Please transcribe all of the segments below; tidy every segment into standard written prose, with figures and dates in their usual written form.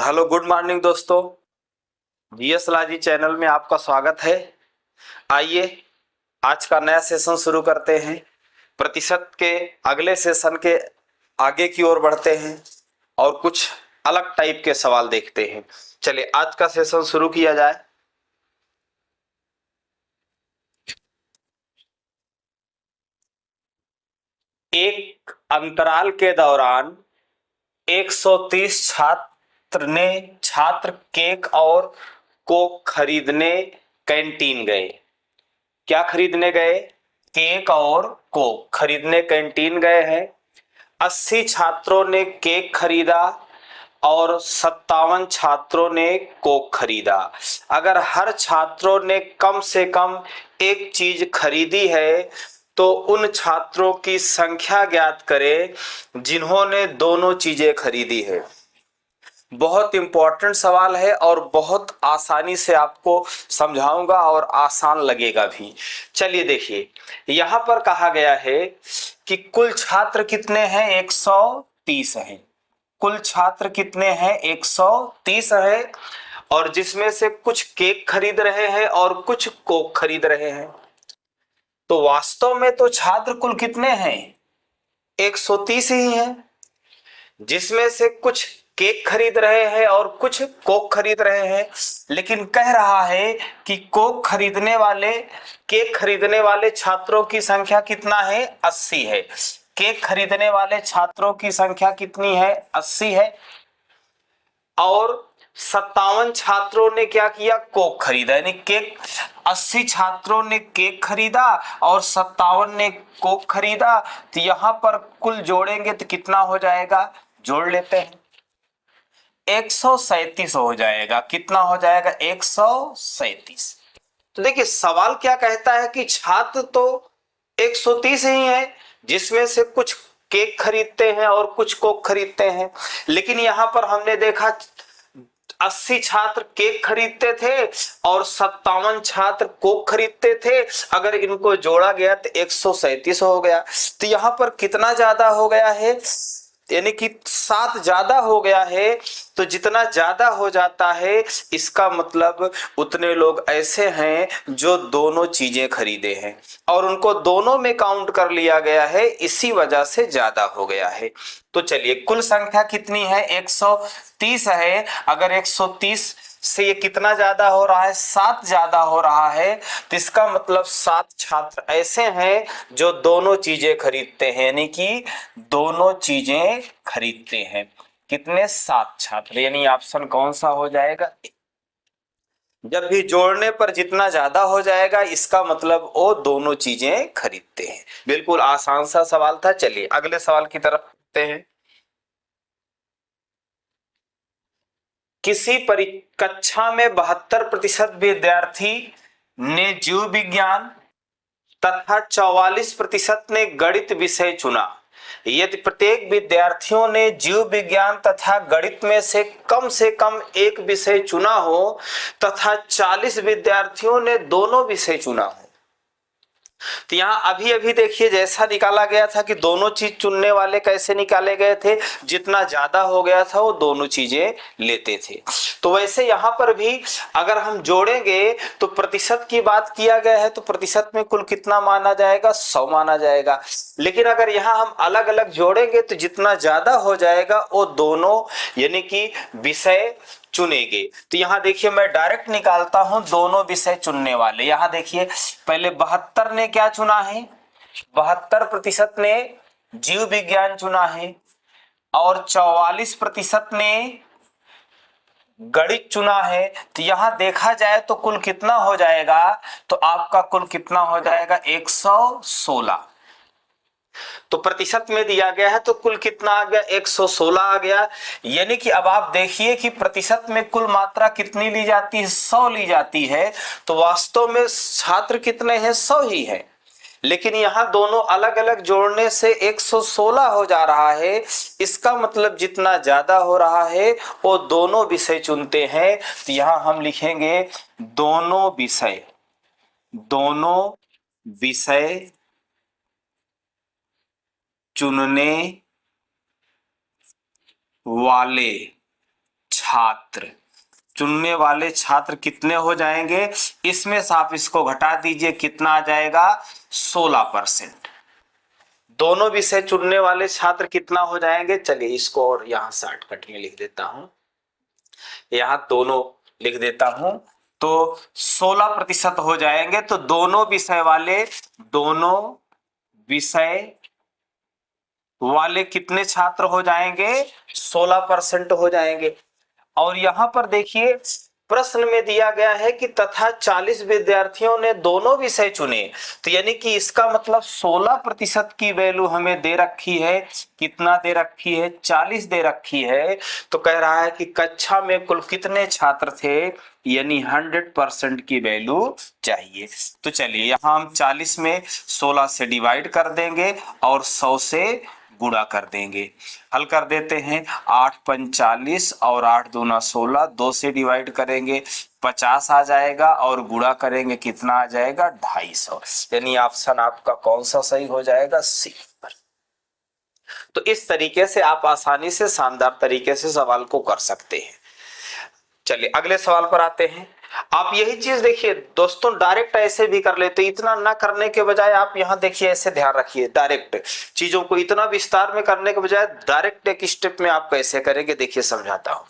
Hello, good morning दोस्तों। GS लाजी channel में आपका स्वागत है। आइए आज का नया सेशन शुरू करते हैं। प्रतिशत के अगले सेशन के आगे की ओर बढ़ते हैं और कुछ अलग टाइप के सवाल देखते हैं। चलिए आज का सेशन शुरू किया जाए। एक अंतराल के दौरान 130 छात्र केक और कोक खरीदने कैंटीन गए। क्या खरीदने गए? केक और कोक खरीदने कैंटीन गए हैं। 80 छात्रों ने केक खरीदा और 57 छात्रों ने कोक खरीदा। अगर हर छात्रों ने कम से कम एक चीज खरीदी है तो उन छात्रों की संख्या ज्ञात करें जिन्होंने दोनों चीजें खरीदी है। बहुत इंपॉर्टेंट सवाल है और बहुत आसानी से आपको समझाऊंगा और आसान लगेगा भी। चलिए देखिए, यहां पर कहा गया है कि कुल छात्र कितने हैं? 130 हैं। कुल छात्र कितने हैं? 130 है। और जिसमें से कुछ केक खरीद रहे हैं और कुछ कोक खरीद रहे हैं। तो वास्तव में तो छात्र कुल कितने हैं? 130 ही हैं। जिसमें से कुछ केक खरीद रहे हैं और कुछ कोक खरीद रहे हैं। लेकिन कह रहा है कि केक खरीदने वाले छात्रों की संख्या कितना है? 80 है। केक खरीदने वाले छात्रों की संख्या कितनी है? 80 है। और 57 छात्रों ने क्या किया? कोक खरीदा। यानी केक 80 छात्रों ने केक खरीदा और 57 ने कोक खरीदा। तो यहां पर कुल जोड़ेंगे तो कितना हो जाएगा? जोड़ लेते हैं, 137 हो जाएगा। कितना हो जाएगा? 137। तो देखिए सवाल क्या कहता है कि छात्र तो 130 ही है, जिसमें से कुछ केक खरीदते हैं और कुछ कोक खरीदते हैं। लेकिन यहां पर हमने देखा 80 छात्र केक खरीदते थे और 57 छात्र कोक खरीदते थे। अगर इनको जोड़ा गया तो 137 हो गया। तो यहां पर कितना ज्यादा हो गया है? यानी कि 7 ज्यादा हो गया है। तो जितना ज्यादा हो जाता है इसका मतलब उतने लोग ऐसे हैं जो दोनों चीजें खरीदे हैं और उनको दोनों में काउंट कर लिया गया है, इसी वजह से ज्यादा हो गया है। तो चलिए कुल संख्या कितनी है? 130 है। अगर 130 से ये कितना ज्यादा हो रहा है? 7 ज्यादा हो रहा है। तो इसका मतलब 7 छात्र ऐसे हैं जो दोनों चीजें खरीदते हैं, यानी कि दोनों चीजें खरीदते हैं। कितने? 7 छात्र। यानी ऑप्शन कौन सा हो जाएगा? जब भी जोड़ने पर जितना ज्यादा हो जाएगा इसका मतलब वो दोनों चीजें खरीदते हैं। बिल्कुल आसान सा सवाल था। चलिए अगले सवाल की तरफ बढ़ते हैं। किसी कक्षा में 72% विद्यार्थी ने जीव विज्ञान तथा 44% ने गणित विषय चुना। यदि प्रत्येक विद्यार्थियों ने जीव विज्ञान तथा गणित में से कम एक विषय चुना हो तथा 40 विद्यार्थियों ने दोनों विषय चुना हो। तो यहाँ अभी अभी देखिए जैसा निकाला गया था कि दोनों चीज चुनने वाले कैसे निकाले गए थे? जितना ज्यादा हो गया था वो दोनों चीजें लेते थे। तो वैसे यहाँ पर भी अगर हम जोड़ेंगे तो प्रतिशत की बात किया गया है तो प्रतिशत में कुल कितना माना जाएगा? 100 माना जाएगा। लेकिन अगर यहाँ हम अलग अलग जोड़ेंगे तो जितना ज्यादा हो जाएगा वो दोनों यानी कि विषय चुनेंगे। तो यहां देखिए मैं डायरेक्ट निकालता हूं दोनों विषय चुनने वाले। यहां देखिए पहले 72 ने क्या चुना है? 72% ने जीव विज्ञान चुना है और 44% ने गणित चुना है। तो यहां देखा जाए तो कुल कितना हो जाएगा? तो आपका कुल कितना हो जाएगा? 116। तो प्रतिशत में दिया गया है तो कुल कितना आ गया? 116 आ गया। यानी कि अब आप देखिए कि प्रतिशत में कुल मात्रा कितनी ली जाती है? 100 ली जाती है। तो वास्तव में छात्र कितने हैं? 100 ही है। लेकिन यहां दोनों अलग अलग जोड़ने से 116 हो जा रहा है। इसका मतलब जितना ज्यादा हो रहा है वो दोनों विषय चुनते हैं। तो यहां हम लिखेंगे दोनों विषय चुनने वाले छात्र, चुनने वाले छात्र कितने हो जाएंगे, इसमें से आप इसको घटा दीजिए, कितना आ जाएगा 16%। दोनों विषय चुनने वाले छात्र कितना हो जाएंगे, चलिए इसको और यहां शॉर्टकट में लिख देता हूं, यहां दोनों लिख देता हूं, तो 16% हो जाएंगे। तो दोनों विषय वाले कितने छात्र हो जाएंगे, 16% हो जाएंगे। और यहां पर देखिए प्रश्न में दिया गया है कि तथा 40 विद्यार्थियों ने दोनों विषय चुने, तो यानी कि इसका मतलब 16% की वैल्यू हमें दे रखी है, कितना दे रखी है, 40 दे रखी है। तो कह रहा है कि कक्षा में कुल कितने छात्र थे, यानी 100% की वैल्यू चाहिए। तो चलिए यहां हम 40 में 16 से डिवाइड कर देंगे और 100 से गुणा कर देंगे। हल कर देते हैं, 8 5 40 और 8 दूना 16, 2 से डिवाइड करेंगे 50 आ जाएगा और गुणा करेंगे कितना आ जाएगा 250, यानी ऑप्शन आपका कौन सा सही हो जाएगा, सी पर। तो इस तरीके से आप आसानी से शानदार तरीके से सवाल को कर सकते हैं। चलिए अगले सवाल पर आते हैं। आप यही चीज देखिए दोस्तों, डायरेक्ट ऐसे भी कर लेते, इतना ना करने के बजाय आप यहां देखिए ऐसे ध्यान रखिए, डायरेक्ट चीजों को इतना विस्तार में करने के बजाय डायरेक्ट एक स्टेप में आप कैसे करेंगे, देखिए समझाता हूं।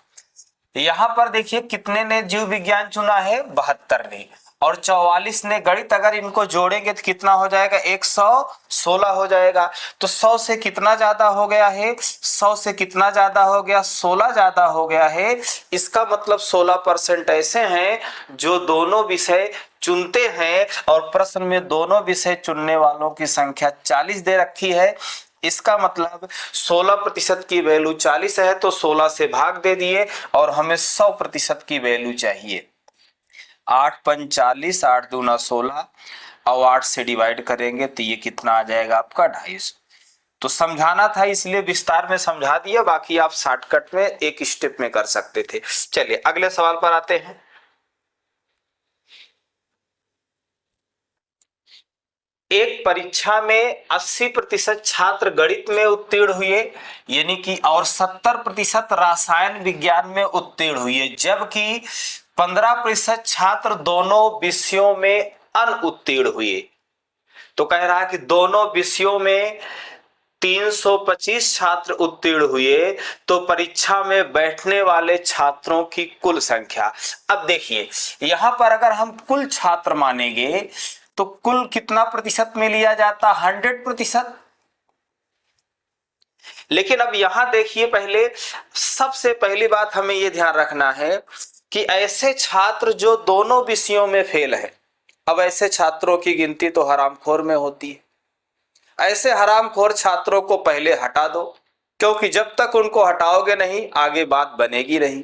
यहां पर देखिए कितने ने जीव विज्ञान चुना है, 72 ने, और 44 ने गणित। अगर इनको जोड़ेंगे तो कितना हो जाएगा, 116 हो जाएगा। तो 100 से कितना ज्यादा हो गया है, 100 से कितना ज्यादा हो गया, 16 ज्यादा हो गया है। इसका मतलब 16% ऐसे हैं जो दोनों विषय चुनते हैं, और प्रश्न में दोनों विषय चुनने वालों की संख्या 40 दे रखी है। इसका मतलब 16% की वैल्यू 40 है, तो 16 से भाग दे दिए और हमें 100% की वैल्यू चाहिए। 8 5 40, 8 दूना 16 और 8 से डिवाइड करेंगे तो ये कितना आ जाएगा आपका 250। तो समझाना था इसलिए विस्तार में समझा दिया, बाकी आप शॉर्टकट में एक स्टेप में कर सकते थे। चलिए अगले सवाल पर आते हैं। एक परीक्षा में 80% छात्र गणित में उत्तीर्ण हुए, यानी कि और 70% रसायन विज्ञान में उत्तीर्ण हुए, जबकि 15% छात्र दोनों विषयों में अनुत्तीर्ण हुए। तो कह रहा है कि दोनों विषयों में 325 छात्र उत्तीर्ण हुए, तो परीक्षा में बैठने वाले छात्रों की कुल संख्या। अब देखिए यहां पर अगर हम कुल छात्र मानेंगे तो कुल कितना प्रतिशत में लिया जाता, 100%। लेकिन अब यहां देखिए, पहले सबसे पहली बात हमें यह ध्यान रखना है कि ऐसे छात्र जो दोनों विषयों में फेल है, अब ऐसे छात्रों की गिनती तो हरामखोर में होती है। ऐसे हरामखोर छात्रों को पहले हटा दो, क्योंकि जब तक उनको हटाओगे नहीं आगे बात बनेगी नहीं।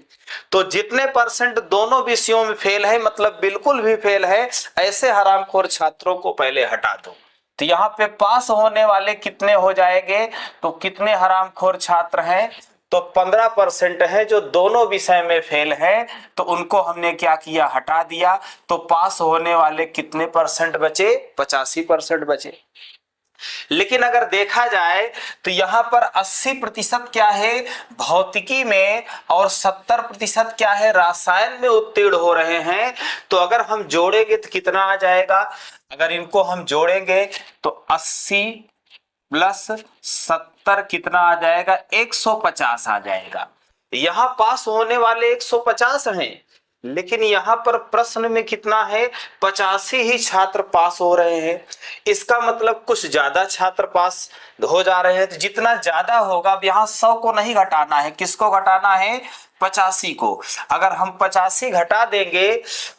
तो जितने परसेंट दोनों विषयों में फेल है, मतलब बिल्कुल भी फेल है, ऐसे हरामखोर छात्रों को पहले हटा दो। तो यहाँ पे पास होने वाले कितने हो जाएंगे, तो कितने हरामखोर छात्र हैं, तो 15% है जो दोनों विषय में फेल है, तो उनको हमने क्या किया, हटा दिया। तो पास होने वाले कितने परसेंट बचे, 85% बचे। लेकिन अगर देखा जाए तो यहां पर 80% क्या है भौतिकी में और 70% क्या है रसायन में उत्तीर्ण हो रहे हैं। तो अगर हम जोड़ेंगे तो कितना आ जाएगा, अगर इनको हम जोड़ेंगे तो 80 प्लस 70 कितना आ जाएगा, 150 आ जाएगा। यहां पास होने वाले 150 हैं, लेकिन यहां पर प्रश्न में कितना है, 85 ही छात्र पास हो रहे हैं। इसका मतलब कुछ ज्यादा छात्र पास हो जा रहे हैं। तो जितना ज्यादा होगा, अब यहां 100 को नहीं घटाना है, किसको घटाना है, 85 को। अगर हम 85 घटा देंगे,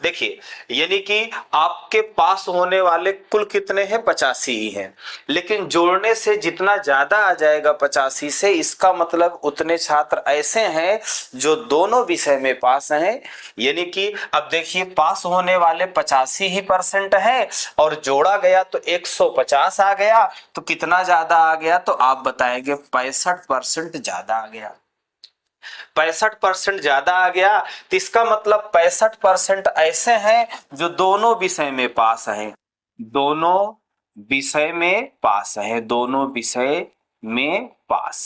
देखिए यानी कि आपके पास होने वाले कुल कितने हैं, 85 ही हैं, लेकिन जोड़ने से जितना ज्यादा आ जाएगा 85 से, इसका मतलब उतने छात्र ऐसे हैं जो दोनों विषय में पास हैं। यानी कि अब देखिए पास होने वाले 85 ही परसेंट है और जोड़ा गया तो 150 आ गया, तो कितना ज्यादा आ गया, तो आप बताएंगे 65% ज्यादा आ गया। 65% ज्यादा आ गया, तो इसका मतलब 65% ऐसे हैं जो दोनों विषय में पास हैं, दोनों विषय में पास है, दोनों विषय में पास।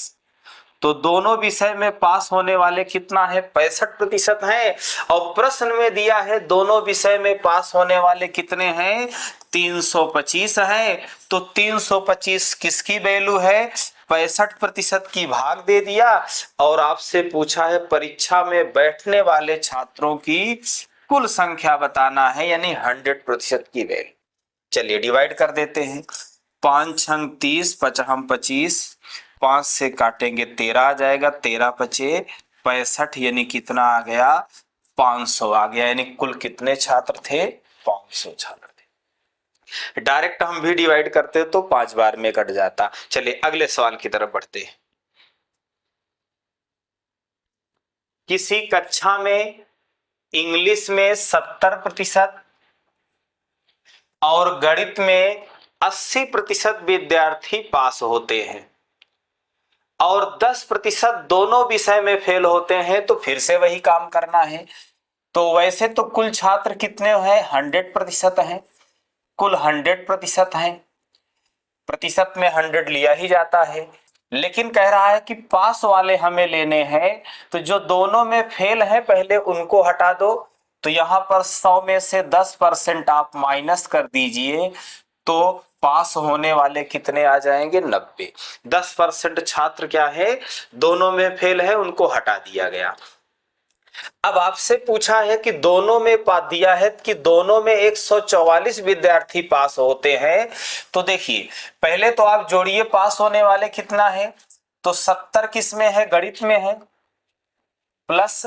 तो दोनों विषय में पास होने वाले कितना है 65% है। और प्रश्न में दिया है दोनों विषय में पास होने वाले कितने हैं 325 है। तो 325 किसकी वैल्यू है 65% की भाग दे दिया। और आपसे पूछा है परीक्षा में बैठने वाले छात्रों की कुल संख्या बताना है, यानी 100% की वैल्यू। चलिए डिवाइड कर देते हैं। 5 छंग 30, 5 25, 5 से काटेंगे 13 आ जाएगा, 13 पचे 65, यानी कितना आ गया 500 आ गया। यानी कुल कितने छात्र थे 500 छात्र थे। डायरेक्ट हम भी डिवाइड करते तो 5 बार में कट जाता। चलिए अगले सवाल की तरफ बढ़ते हैं। किसी कक्षा में इंग्लिश में 70% और गणित में 80% विद्यार्थी पास होते हैं और 10% दोनों विषय में फेल होते हैं, तो फिर से वही काम करना है। तो वैसे तो कुल छात्र कितने हैं 100% हैं, कुल 100% हैं, प्रतिशत में 100 लिया ही जाता है। लेकिन कह रहा है कि पास वाले हमें लेने हैं, तो जो दोनों में फेल है पहले उनको हटा दो। तो यहां पर 100 में से 10% आप माइनस कर दीजिए, तो पास होने वाले कितने आ जाएंगे 90। 10% छात्र क्या है दोनों में फेल है, उनको हटा दिया गया। अब आपसे पूछा है कि दोनों में पा दिया है कि दोनों में 144 विद्यार्थी पास होते हैं। तो देखिए पहले तो आप जोड़िए पास होने वाले कितना है, तो 70 किस में है गणित में है, प्लस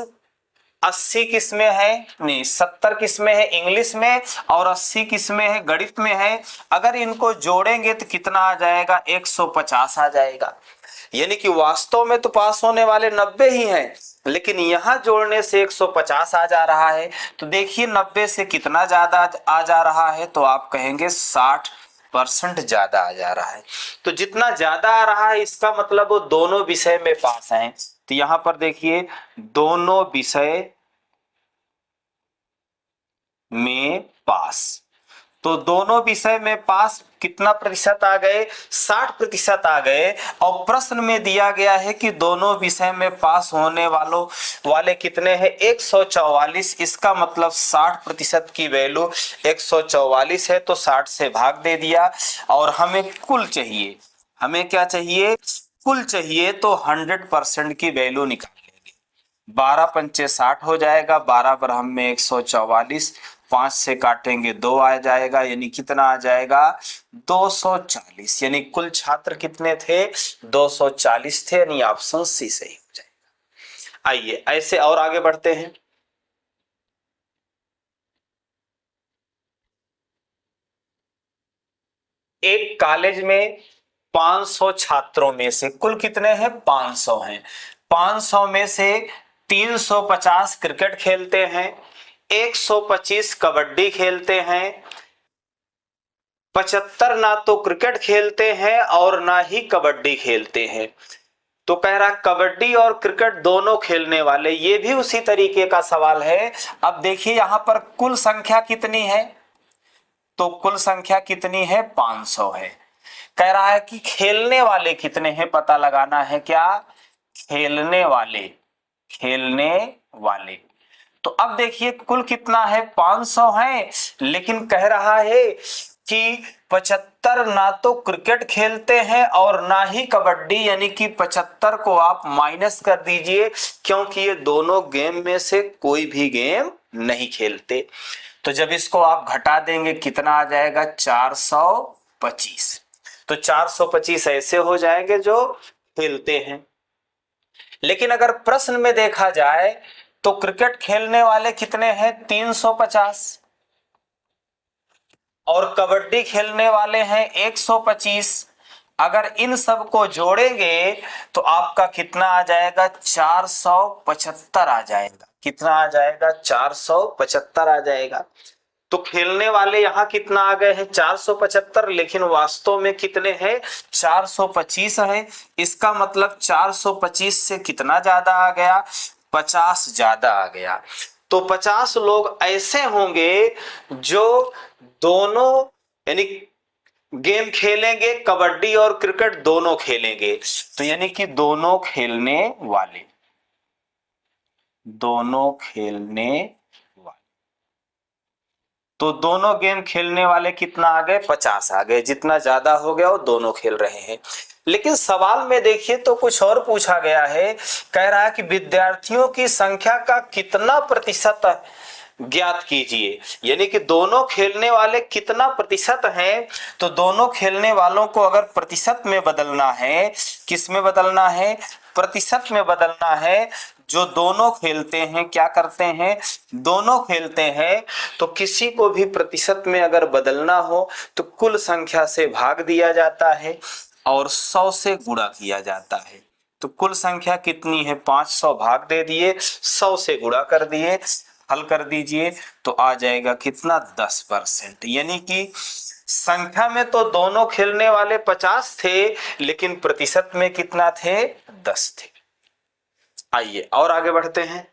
80 किस में है, नहीं 70 किस में है इंग्लिश में, और 80 किस में है गणित में है। अगर इनको जोड़ेंगे तो कितना आ जाएगा 150 आ जाएगा। यानी कि वास्तव में तो पास होने वाले 90 ही हैं, लेकिन यहां जोड़ने से 150 आ जा रहा है। तो देखिए 90 से कितना ज्यादा आ जा रहा है, तो आप कहेंगे 60% ज्यादा आ जा रहा है। तो जितना ज्यादा आ रहा है इसका मतलब वो दोनों विषय में पास हैं। तो यहां पर देखिए दोनों विषय में पास, तो दोनों विषय में पास कितना प्रतिशत आ गए 60% आ गए। और प्रश्न में दिया गया है कि दोनों विषय में पास होने वाले कितने हैं 144। इसका मतलब 60% की वैल्यू 144 है, तो 60 से भाग दे दिया। और हमें कुल चाहिए, हमें क्या चाहिए कुल चाहिए, तो 100% की वैल्यू निकाल लेंगे। 12 पंचे 60 हो जाएगा, 12 बरहम में 144, 5 से काटेंगे 2 आ जाएगा, यानी कितना आ जाएगा 240। यानी कुल छात्र कितने थे 240 थे, यानी ऑप्शन सी सही हो जाएगा। आइए ऐसे और आगे बढ़ते हैं। एक कॉलेज में 500 छात्रों में से कुल कितने हैं 500 हैं। 500 में से 350 क्रिकेट खेलते हैं, 125 कबड्डी खेलते हैं, 75 ना तो क्रिकेट खेलते हैं और ना ही कबड्डी खेलते हैं। तो कह रहा कबड्डी और क्रिकेट दोनों खेलने वाले, ये भी उसी तरीके का सवाल है। अब देखिए यहां पर कुल संख्या कितनी है, तो कुल संख्या कितनी है 500 है। कह रहा है कि खेलने वाले कितने हैं पता लगाना है, क्या खेलने वाले, खेलने वाले। तो अब देखिए कुल कितना है 500 है, लेकिन कह रहा है कि 75 ना तो क्रिकेट खेलते हैं और ना ही कबड्डी, यानी कि 75 को आप माइनस कर दीजिए, क्योंकि ये दोनों गेम में से कोई भी गेम नहीं खेलते। तो जब इसको आप घटा देंगे कितना आ जाएगा 425। तो 425 ऐसे हो जाएंगे जो खेलते हैं। लेकिन अगर प्रश्न में देखा जाए तो क्रिकेट खेलने वाले कितने हैं 350 और कबड्डी खेलने वाले हैं 125। अगर इन सब को जोड़ेंगे तो आपका कितना आ जाएगा 475 आ जाएगा। कितना आ जाएगा 475 आ जाएगा। तो खेलने वाले यहां कितना आ गए हैं 475, लेकिन वास्तव में कितने हैं 425 है। इसका मतलब 425 से कितना ज्यादा आ गया 50 ज्यादा आ गया। तो 50 लोग ऐसे होंगे जो दोनों यानी गेम खेलेंगे, कबड्डी और क्रिकेट दोनों खेलेंगे, तो यानी कि दोनों खेलने वाले तो दोनों गेम खेलने वाले कितना आ गए, 50 आ गए। जितना ज्यादा हो गया वो दोनों खेल रहे हैं। लेकिन सवाल में देखिए तो कुछ और पूछा गया है, कह रहा है कि विद्यार्थियों की संख्या का कितना प्रतिशत ज्ञात कीजिए, यानी कि दोनों खेलने वाले कितना प्रतिशत हैं। तो दोनों खेलने वालों को अगर प्रतिशत में बदलना है, किस में बदलना है, प्रतिशत में बदलना है। जो दोनों खेलते हैं, क्या करते हैं, दोनों खेलते हैं, तो किसी को भी प्रतिशत में अगर बदलना हो तो कुल संख्या से भाग दिया जाता है और 100 से गुणा किया जाता है। तो कुल संख्या कितनी है, 500 भाग दे दिए, 100 से गुणा कर दिए, हल कर दीजिए तो आ जाएगा कितना, 10%। यानी कि संख्या में तो दोनों खेलने वाले 50 थे, लेकिन प्रतिशत में कितना थे, 10 थे। आइए और आगे बढ़ते हैं।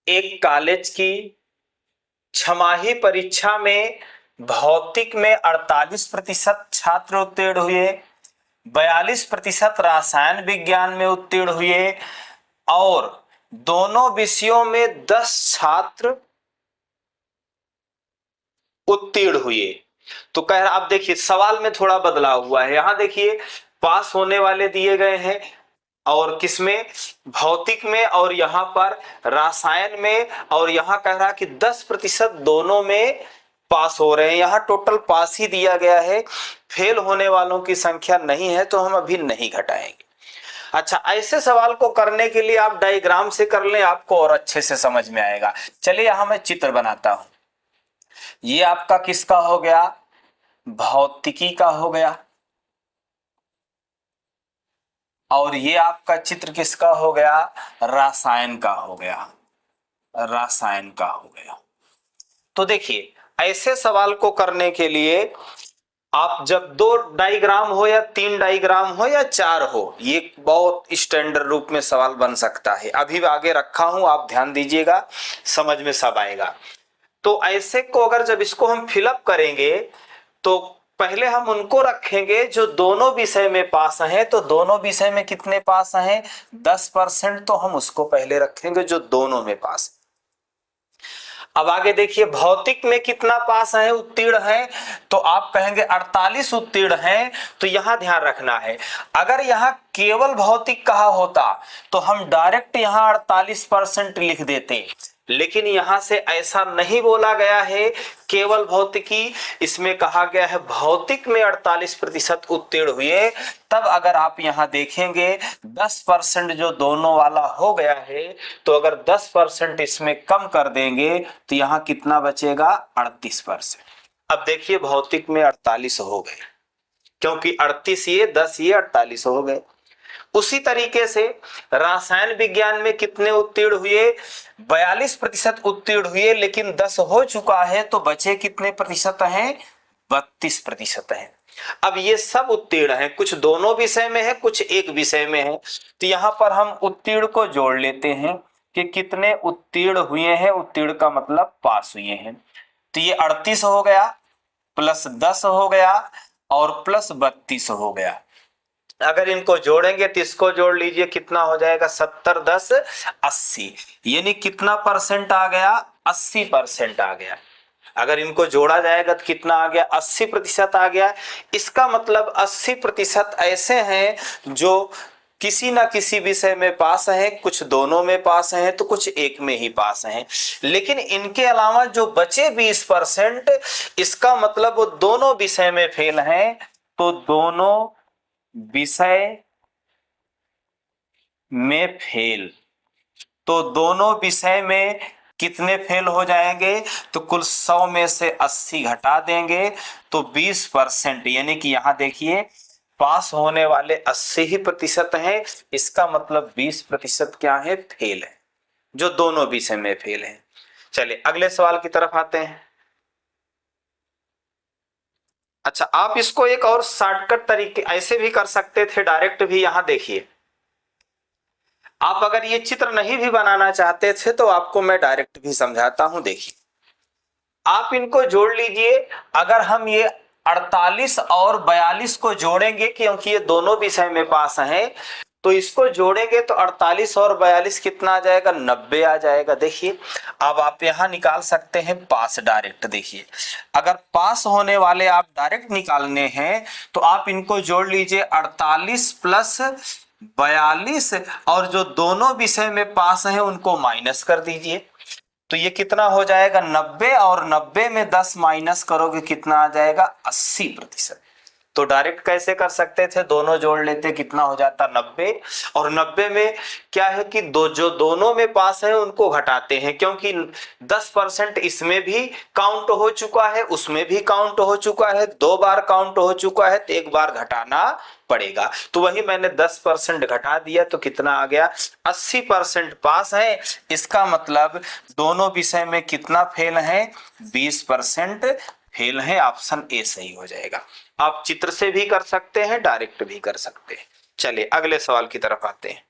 एक कॉलेज की छमाही परीक्षा में भौतिक में 48% छात्र उत्तीर्ण हुए, 42% रसायन विज्ञान में उत्तीर्ण हुए और दोनों विषयों में 10 छात्र उत्तीर्ण हुए। तो कह रहा, आप देखिए सवाल में थोड़ा बदलाव हुआ है। यहां देखिए पास होने वाले दिए गए हैं और किसमें, भौतिक में, और यहां पर रसायन में, और यहां कह रहा कि 10% दोनों में पास हो रहे हैं। यहां टोटल पास ही दिया गया है, फेल होने वालों की संख्या नहीं है, तो हम अभी नहीं घटाएंगे। अच्छा, ऐसे सवाल को करने के लिए आप डायग्राम से कर लें, आपको और अच्छे से समझ में आएगा। चलिए यहां मैं चित्र बनाता हूं। ये आपका किसका हो गया, भौतिकी का हो गया, और ये आपका चित्र किसका हो गया, रसायन का हो गया, रसायन का हो गया। तो देखिए ऐसे सवाल को करने के लिए आप जब 2 डायग्राम हो या 3 डायग्राम हो या 4 हो, ये बहुत स्टैंडर्ड रूप में सवाल बन सकता है। अभी आगे रखा हूं, आप ध्यान दीजिएगा, समझ में सब आएगा। तो ऐसे को अगर जब इसको हम फिलअप करेंगे तो पहले हम उनको रखेंगे जो दोनों विषय में पास हैं। तो दोनों विषय में कितने पास हैं, 10%, तो हम उसको पहले रखेंगे जो दोनों में पास। अब आगे देखिए भौतिक में कितना पास है, उत्तीर्ण है, तो आप कहेंगे 48 उत्तीर्ण हैं। तो यहां ध्यान रखना है, अगर यहां केवल भौतिक कहा होता तो हम डायरेक्ट यहां 48% लिख देते, लेकिन यहां से ऐसा नहीं बोला गया है केवल भौतिकी, इसमें कहा गया है भौतिक में 48% उत्तीर्ण हुए। तब अगर आप यहां देखेंगे 10% जो दोनों वाला हो गया है, तो अगर 10% इसमें कम कर देंगे तो यहां कितना बचेगा, 38%। अब देखिए भौतिक में 48 हो गए, क्योंकि 38 ये, 10 ये, 48 हो गए। उसी तरीके से रसायन विज्ञान में कितने उत्तीर्ण हुए, 42% उत्तीर्ण हुए, लेकिन 10 हो चुका है, तो बचे कितने प्रतिशत हैं, 32% हैं। अब ये सब उत्तीर्ण हैं, कुछ दोनों विषय में है, कुछ एक विषय में है। तो यहां पर हम उत्तीर्ण को जोड़ लेते हैं कि कितने उत्तीर्ण हुए हैं, उत्तीर्ण का मतलब पास हुए हैं। तो ये 38 हो गया, प्लस 10 हो गया, और प्लस 32 हो गया। अगर इनको जोड़ेंगे तो इसको जोड़ लीजिए, कितना हो जाएगा, 70 10 80, यानी कितना परसेंट आ गया, 80% आ गया। अगर इनको जोड़ा जाएगा तो कितना आ गया, 80% आ गया। इसका मतलब 80% ऐसे हैं जो किसी ना किसी विषय में पास हैं, कुछ दोनों में पास हैं, तो कुछ एक में ही पास हैं। लेकिन इनके अलावा जो बचे 20%, इसका मतलब वो दोनों विषय में फेल हैं। तो दोनों विषय में फेल, तो दोनों विषय में कितने फेल हो जाएंगे, तो कुल 100 में से 80 घटा देंगे तो 20%, यानी कि यहां देखिए पास होने वाले 80 ही प्रतिशत हैं। इसका मतलब 20% क्या है, फेल है, जो दोनों विषय में फेल है। चलिए अगले सवाल की तरफ आते हैं। अच्छा, आप इसको एक और शॉर्टकट तरीके ऐसे भी कर सकते थे, डायरेक्ट भी। यहां देखिए, आप अगर ये चित्र नहीं भी बनाना चाहते थे तो आपको मैं डायरेक्ट भी समझाता हूं। देखिए आप इनको जोड़ लीजिए। अगर हम ये 48 और 42 को जोड़ेंगे, क्योंकि ये दोनों विषय में पास हैं, तो इसको जोड़ेंगे तो 48 और 42 कितना आ जाएगा, 90 आ जाएगा। देखिए अब आप यहां निकाल सकते हैं पास डायरेक्ट। देखिए अगर पास होने वाले आप डायरेक्ट निकालने हैं तो आप इनको जोड़ लीजिए, 48 प्लस 42, और जो दोनों विषय में पास हैं उनको माइनस कर दीजिए। तो ये कितना हो जाएगा, 90, और 90 में 10 माइनस करोगे कितना आ जाएगा, 80%। तो डायरेक्ट कैसे कर सकते थे, दोनों जोड़ लेते, कितना हो जाता 90, और 90 में क्या है कि जो दोनों में पास है उनको घटाते हैं, क्योंकि 10% इसमें भी काउंट हो चुका है, उसमें भी काउंट हो चुका है, 2 बार काउंट हो चुका है, तो एक बार घटाना पड़ेगा। तो वही मैंने 10% घटा दिया, तो कितना आ गया, 80% पास है। इसका मतलब दोनों विषय में कितना फेल है, 20% फेल है। ऑप्शन ए सही हो जाएगा। आप चित्र से भी कर सकते हैं, डायरेक्ट भी कर सकते हैं। चलिए अगले सवाल की तरफ आते हैं।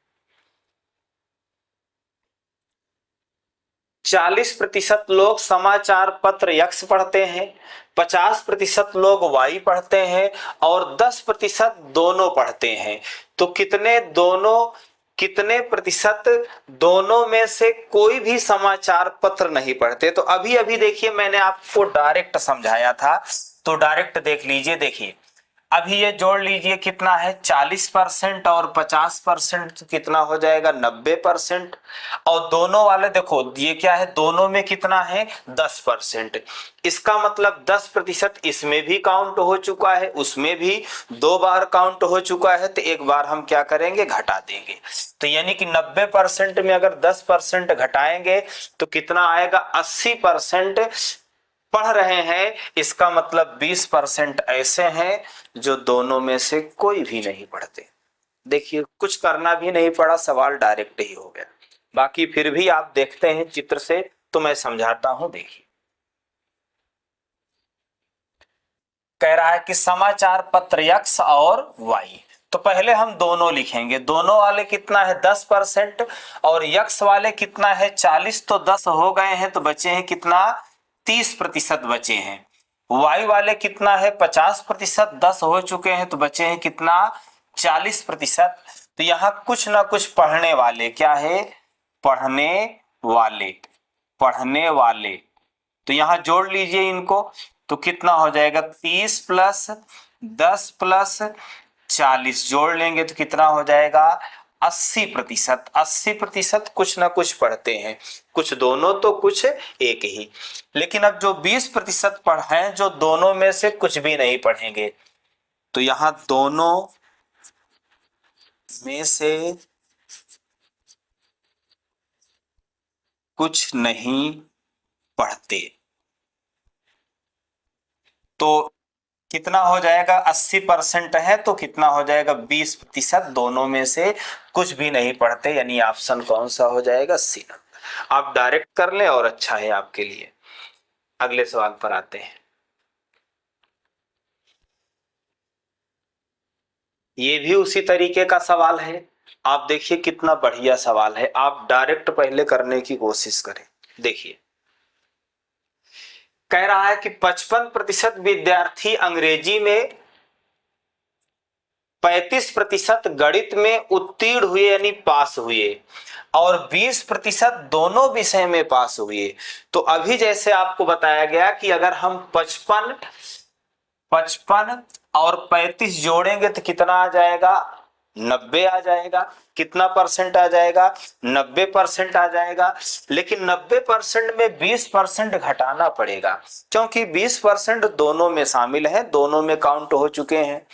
40% लोग समाचार पत्र यक्स पढ़ते हैं, 50% लोग वाई पढ़ते हैं, और 10% दोनों पढ़ते हैं। तो कितने प्रतिशत दोनों में से कोई भी समाचार पत्र नहीं पढ़ते। तो अभी अभी देखिए मैंने आपको डायरेक्ट समझाया था, तो डायरेक्ट देख लीजिए। देखिए अभी ये जोड़ लीजिए, कितना है 40% और 50%, तो कितना हो जाएगा 90%। और दोनों वाले देखो ये क्या है, दोनों में कितना है 10%। इसका मतलब 10% इसमें भी काउंट हो चुका है, उसमें भी 2 बार काउंट हो चुका है, तो एक बार हम क्या करेंगे, घटा देंगे। तो यानी कि 90% में अगर 10% घटाएंगे तो कितना आएगा, 80% पढ़ रहे हैं। इसका मतलब 20% ऐसे हैं जो दोनों में से कोई भी नहीं पढ़ते। देखिए कुछ करना भी नहीं पड़ा, सवाल डायरेक्ट ही हो गया। बाकी फिर भी आप देखते हैं चित्र से, तो मैं समझाता हूं। देखिए कह रहा है कि समाचार पत्र यक्स और वाई। तो पहले हम दोनों लिखेंगे। दोनों वाले कितना है 10%, और यक्स वाले कितना है 40, तो 10 हो गए हैं, तो बचे हैं कितना, 30% बचे हैं। वाई वाले कितना है 50%, 10 हो चुके हैं, तो बचे हैं कितना, 40%। तो यहाँ कुछ ना कुछ पढ़ने वाले, क्या है, पढ़ने वाले, पढ़ने वाले। तो यहां जोड़ लीजिए इनको, तो कितना हो जाएगा, 30 प्लस 10 प्लस 40 जोड़ लेंगे तो कितना हो जाएगा, 80%। 80% कुछ ना कुछ पढ़ते हैं, कुछ दोनों तो कुछ एक ही। लेकिन अब जो 20% पढ़े जो दोनों में से कुछ भी नहीं पढ़ेंगे, तो यहां दोनों में से कुछ नहीं पढ़ते, तो कितना हो जाएगा, 80% है, तो कितना हो जाएगा, 20% दोनों में से कुछ भी नहीं पढ़ते। यानी ऑप्शन कौन सा हो जाएगा, सी। आप डायरेक्ट कर लें और अच्छा है आपके लिए। अगले सवाल पर आते हैं। ये भी उसी तरीके का सवाल है। आप देखिए कितना बढ़िया सवाल है। आप डायरेक्ट पहले करने की कोशिश करें। देखिए कह रहा है कि 55% विद्यार्थी अंग्रेजी में, 35% गणित में उत्तीर्ण हुए यानी पास हुए, और 20% दोनों विषय में पास हुए। तो अभी जैसे आपको बताया गया कि अगर हम 55 और 35 जोड़ेंगे तो कितना आ जाएगा, 90 आ जाएगा। कितना परसेंट आ जाएगा, 90% आ जाएगा। लेकिन 90% में 20% घटाना पड़ेगा, क्योंकि 20% दोनों में शामिल है, दोनों में काउंट हो चुके हैं।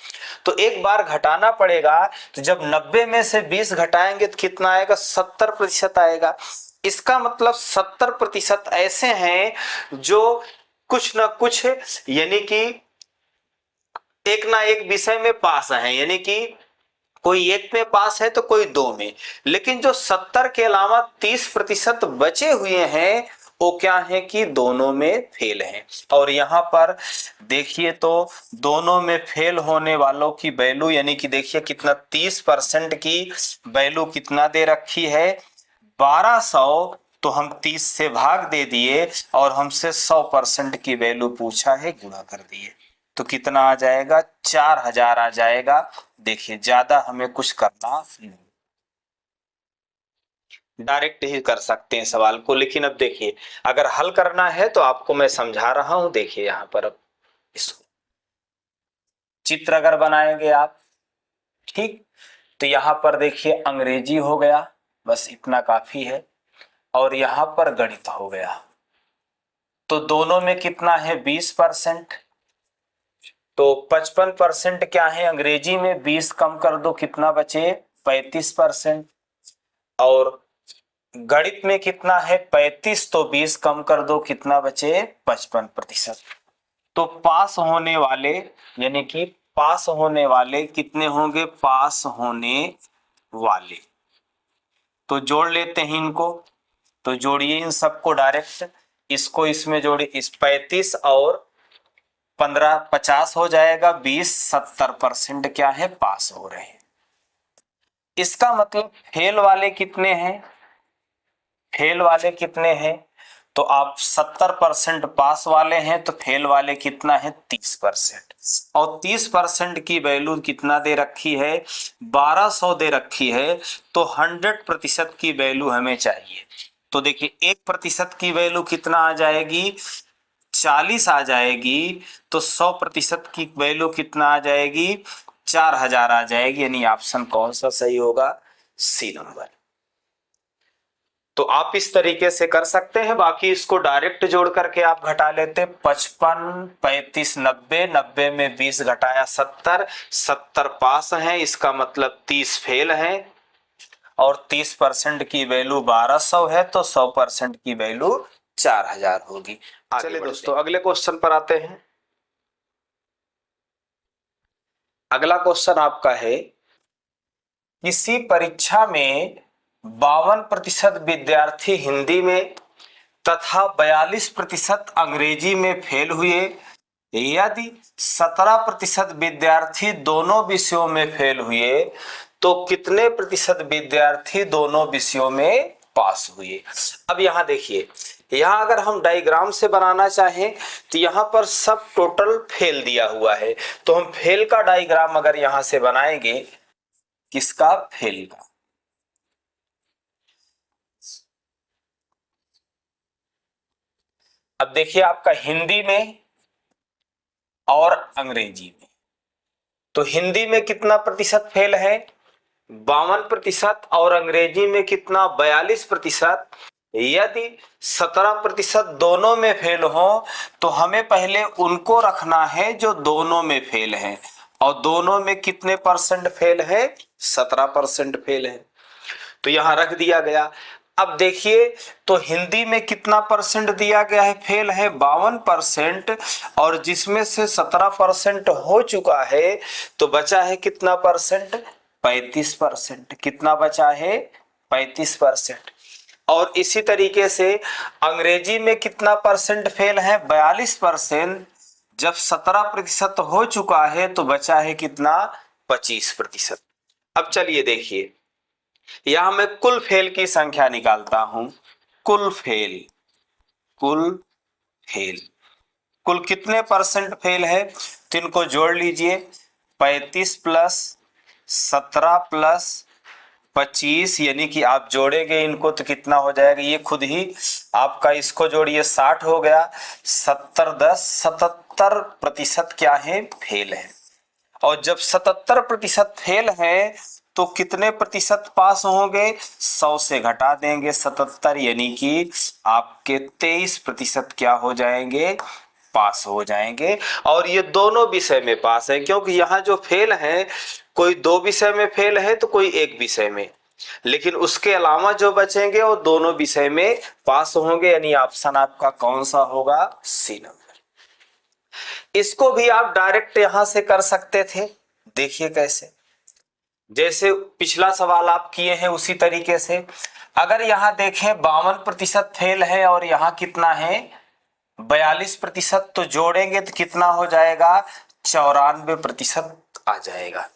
तो एक बार घटाना पड़ेगा। तो जब 90 में से 20 घटाएंगे तो कितना आएगा, 70% आएगा। इसका मतलब 70% ऐसे हैं जो कुछ ना कुछ यानी कि एक ना एक विषय में पास है, यानी कि कोई एक में पास है तो कोई दो में। लेकिन जो 70 के अलावा 30% बचे हुए हैं वो क्या है कि दोनों में फेल हैं। और यहाँ पर देखिए तो दोनों में फेल होने वालों की वैल्यू यानी कि देखिए कितना 30% की वैल्यू कितना दे रखी है, 1200 तो हम 30 से भाग दे दिए और हमसे 100% की वैल्यू पूछा है, गुणा कर दिए, तो कितना आ जाएगा, 4000 आ जाएगा। देखिए ज्यादा हमें कुछ करना नहीं, डायरेक्ट ही कर सकते हैं सवाल को। लेकिन अब देखिए अगर हल करना है तो आपको मैं समझा रहा हूं। देखिए यहां पर अब इसको चित्र अगर बनाएंगे आप, ठीक, तो यहां पर देखिए अंग्रेजी हो गया, बस इतना काफी है, और यहां पर गणित हो गया। तो दोनों में कितना है, 20%। तो 55% क्या है अंग्रेजी में, 20 कम कर दो कितना बचे, 35%। और गणित में कितना है 35, तो 20 कम कर दो कितना बचे, 55%। तो पास होने वाले, यानी कि पास होने वाले कितने होंगे, पास होने वाले, तो जोड़ लेते हैं इनको। तो जोड़िए इन सबको डायरेक्ट, इसको इसमें जोड़िए, इस 35 और 15 50 हो जाएगा, 20 70% क्या है, पास हो रहे हैं। इसका मतलब फेल वाले कितने हैं, फेल वाले कितने हैं, तो आप 70% पास वाले हैं, तो फेल वाले कितना है, 30%। और 30% की वैल्यू कितना दे रखी है, 1200 दे रखी है, तो 100% की वैल्यू हमें चाहिए। तो देखिए 1% की वैल्यू कितना आ जाएगी, 40 आ जाएगी, तो 100% की वैल्यू कितना आ जाएगी, 4000 आ जाएगी। यानी ऑप्शन कौन सा सही होगा, सी नंबर। तो आप इस तरीके से कर सकते हैं। बाकी इसको डायरेक्ट जोड़ करके आप घटा लेते, 55 35 90, 90 में 20 घटाया 70, 70 पास हैं, इसका मतलब 30 फेल हैं, और 30% की वैल्यू 1200 है, तो 100% की वैल्यू 4000 होगी। चलिए दोस्तों अगले क्वेश्चन पर आते हैं। अगला क्वेश्चन आपका है, किसी परीक्षा में 52% विद्यार्थी हिंदी में तथा 42% अंग्रेजी में फेल हुए। यदि 17% विद्यार्थी दोनों विषयों में फेल हुए, तो कितने प्रतिशत विद्यार्थी दोनों विषयों में पास हुए। अब यहां देखिए, यहां अगर हम डायग्राम से बनाना चाहें तो यहां पर सब टोटल फेल दिया हुआ है, तो हम फेल का डायग्राम अगर यहां से बनाएंगे, किसका, फेल का, अब देखिए आपका हिंदी में और अंग्रेजी में, तो हिंदी में कितना प्रतिशत फेल है, 52%, और अंग्रेजी में कितना, 42%। यदि 17% दोनों में फेल हो, तो हमें पहले उनको रखना है जो दोनों में फेल है, और दोनों में कितने परसेंट फेल है, 17% फेल है, तो यहां रख दिया गया। अब देखिए तो हिंदी में कितना परसेंट दिया गया है, फेल है 52%, और जिसमें से 17% हो चुका है, तो बचा है कितना परसेंट, 35%। कितना बचा है, 35%। और इसी तरीके से अंग्रेजी में कितना परसेंट फेल है, 42%। जब 17% हो चुका है तो बचा है कितना, 25%। अब चलिए देखिए, यहां मैं कुल फेल की संख्या निकालता हूं। कुल फेल, कुल फेल, कुल कितने परसेंट फेल है, तो इनको जोड़ लीजिए, 35 प्लस 17 प्लस 25, यानी कि आप जोड़ेंगे इनको तो कितना हो जाएगा, ये खुद ही आपका, इसको जोड़िए 60 हो गया, 70 10 77% क्या है, फेल है। और जब 77% फेल है, तो कितने प्रतिशत पास होंगे, 100 से घटा देंगे 77, यानी कि आपके 23% क्या हो जाएंगे, पास हो जाएंगे। और ये दोनों विषय में पास है, क्योंकि यहाँ जो फेल है, कोई 2 विषय में फेल है तो कोई 1 विषय में, लेकिन उसके अलावा जो बचेंगे वो दोनों विषय में पास होंगे। यानी ऑप्शन आपका कौन सा होगा, सी नंबर। इसको भी आप डायरेक्ट यहां से कर सकते थे। देखिए कैसे, जैसे पिछला सवाल आप किए हैं उसी तरीके से। अगर यहां देखें 52% फेल है और यहां कितना है, 42%, तो जोड़ेंगे तो कितना हो जाएगा, 94% आ जाएगा।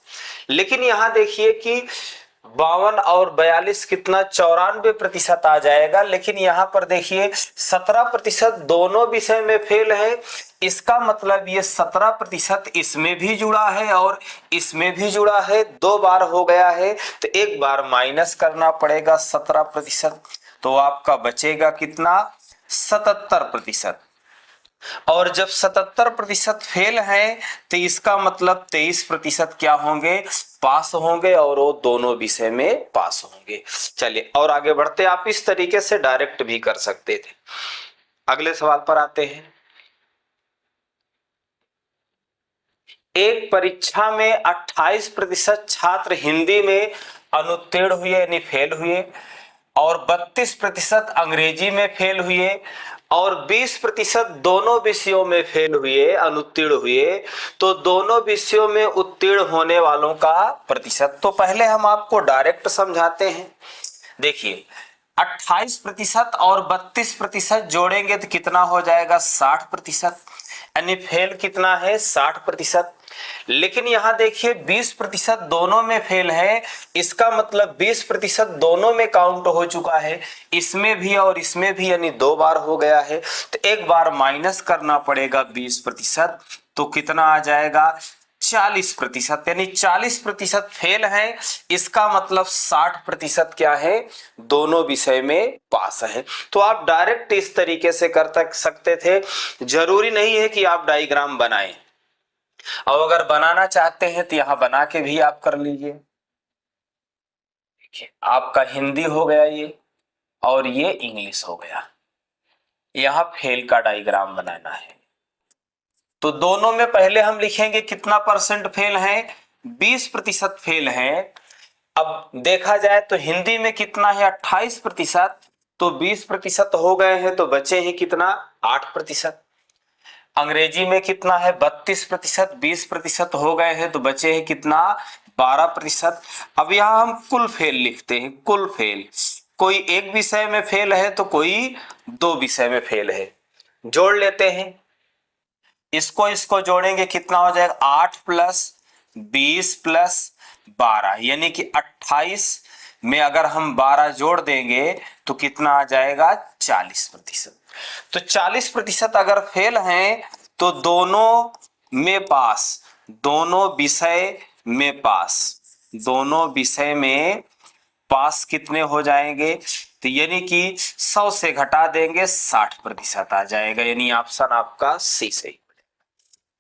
लेकिन यहां देखिए कि 52 और 42 कितना 94% आ जाएगा। लेकिन यहाँ पर देखिए 17% दोनों विषय में फेल है, इसका मतलब ये 17% इसमें भी जुड़ा है और इसमें भी जुड़ा है, 2 बार हो गया है, तो एक बार माइनस करना पड़ेगा 17%, तो आपका बचेगा कितना 77%। और जब 77% फेल है तो इसका मतलब 23% क्या होंगे, पास होंगे, और वो दोनों विषय में पास होंगे। चलिए और आगे बढ़ते, आप इस तरीके से डायरेक्ट भी कर सकते थे। अगले सवाल पर आते हैं। एक परीक्षा में 28% छात्र हिंदी में अनुत्तीर्ण हुए यानी फेल हुए, और 32% अंग्रेजी में फेल हुए, और 20% दोनों विषयों में फेल हुए, अनुत्तीर्ण हुए, तो दोनों विषयों में उत्तीर्ण होने वालों का प्रतिशत। तो पहले हम आपको डायरेक्ट समझाते हैं। देखिए 28% और 32% जोड़ेंगे तो कितना हो जाएगा 60%, यानी फेल कितना है 60%। लेकिन यहां देखिए 20% दोनों में फेल है, इसका मतलब 20% दोनों में काउंट हो चुका है, इसमें भी और इसमें भी, यानी 2 बार हो गया है, तो एक बार माइनस करना पड़ेगा 20%, तो कितना आ जाएगा 40%, यानी 40% फेल है, इसका मतलब 60% क्या है दोनों विषय में पास है। तो आप डायरेक्ट इस तरीके से कर सकते थे, जरूरी नहीं है कि आप डायग्राम बनाएं, और अगर बनाना चाहते हैं तो यहां बना के भी आप कर लीजिए। देखिए आपका हिंदी हो गया ये, और ये इंग्लिश हो गया, यहां फेल का डायग्राम बनाना है। तो दोनों में पहले हम लिखेंगे कितना परसेंट फेल है, 20% फेल है। अब देखा जाए तो हिंदी में कितना है 28%, तो 20% हो गए हैं, तो बचे हैं कितना 8%। अंग्रेजी में कितना है 32%, 20% हो गए हैं, तो बचे हैं कितना 12%। अब यहां हम कुल फेल लिखते हैं, कुल फेल, कोई एक विषय में फेल है तो कोई 2 विषय में फेल है। जोड़ लेते हैं, इसको जोड़ेंगे कितना हो जाएगा 8 + 20 + 12, यानी कि 28 में अगर हम 12 जोड़ देंगे तो कितना आ जाएगा 40%। तो 40% अगर फेल हैं तो दोनों में पास, दोनों विषय में पास, दोनों विषय में पास कितने हो जाएंगे, तो यानी कि 100 से घटा देंगे 60% आ जाएगा, यानी ऑप्शन आपका सी सही।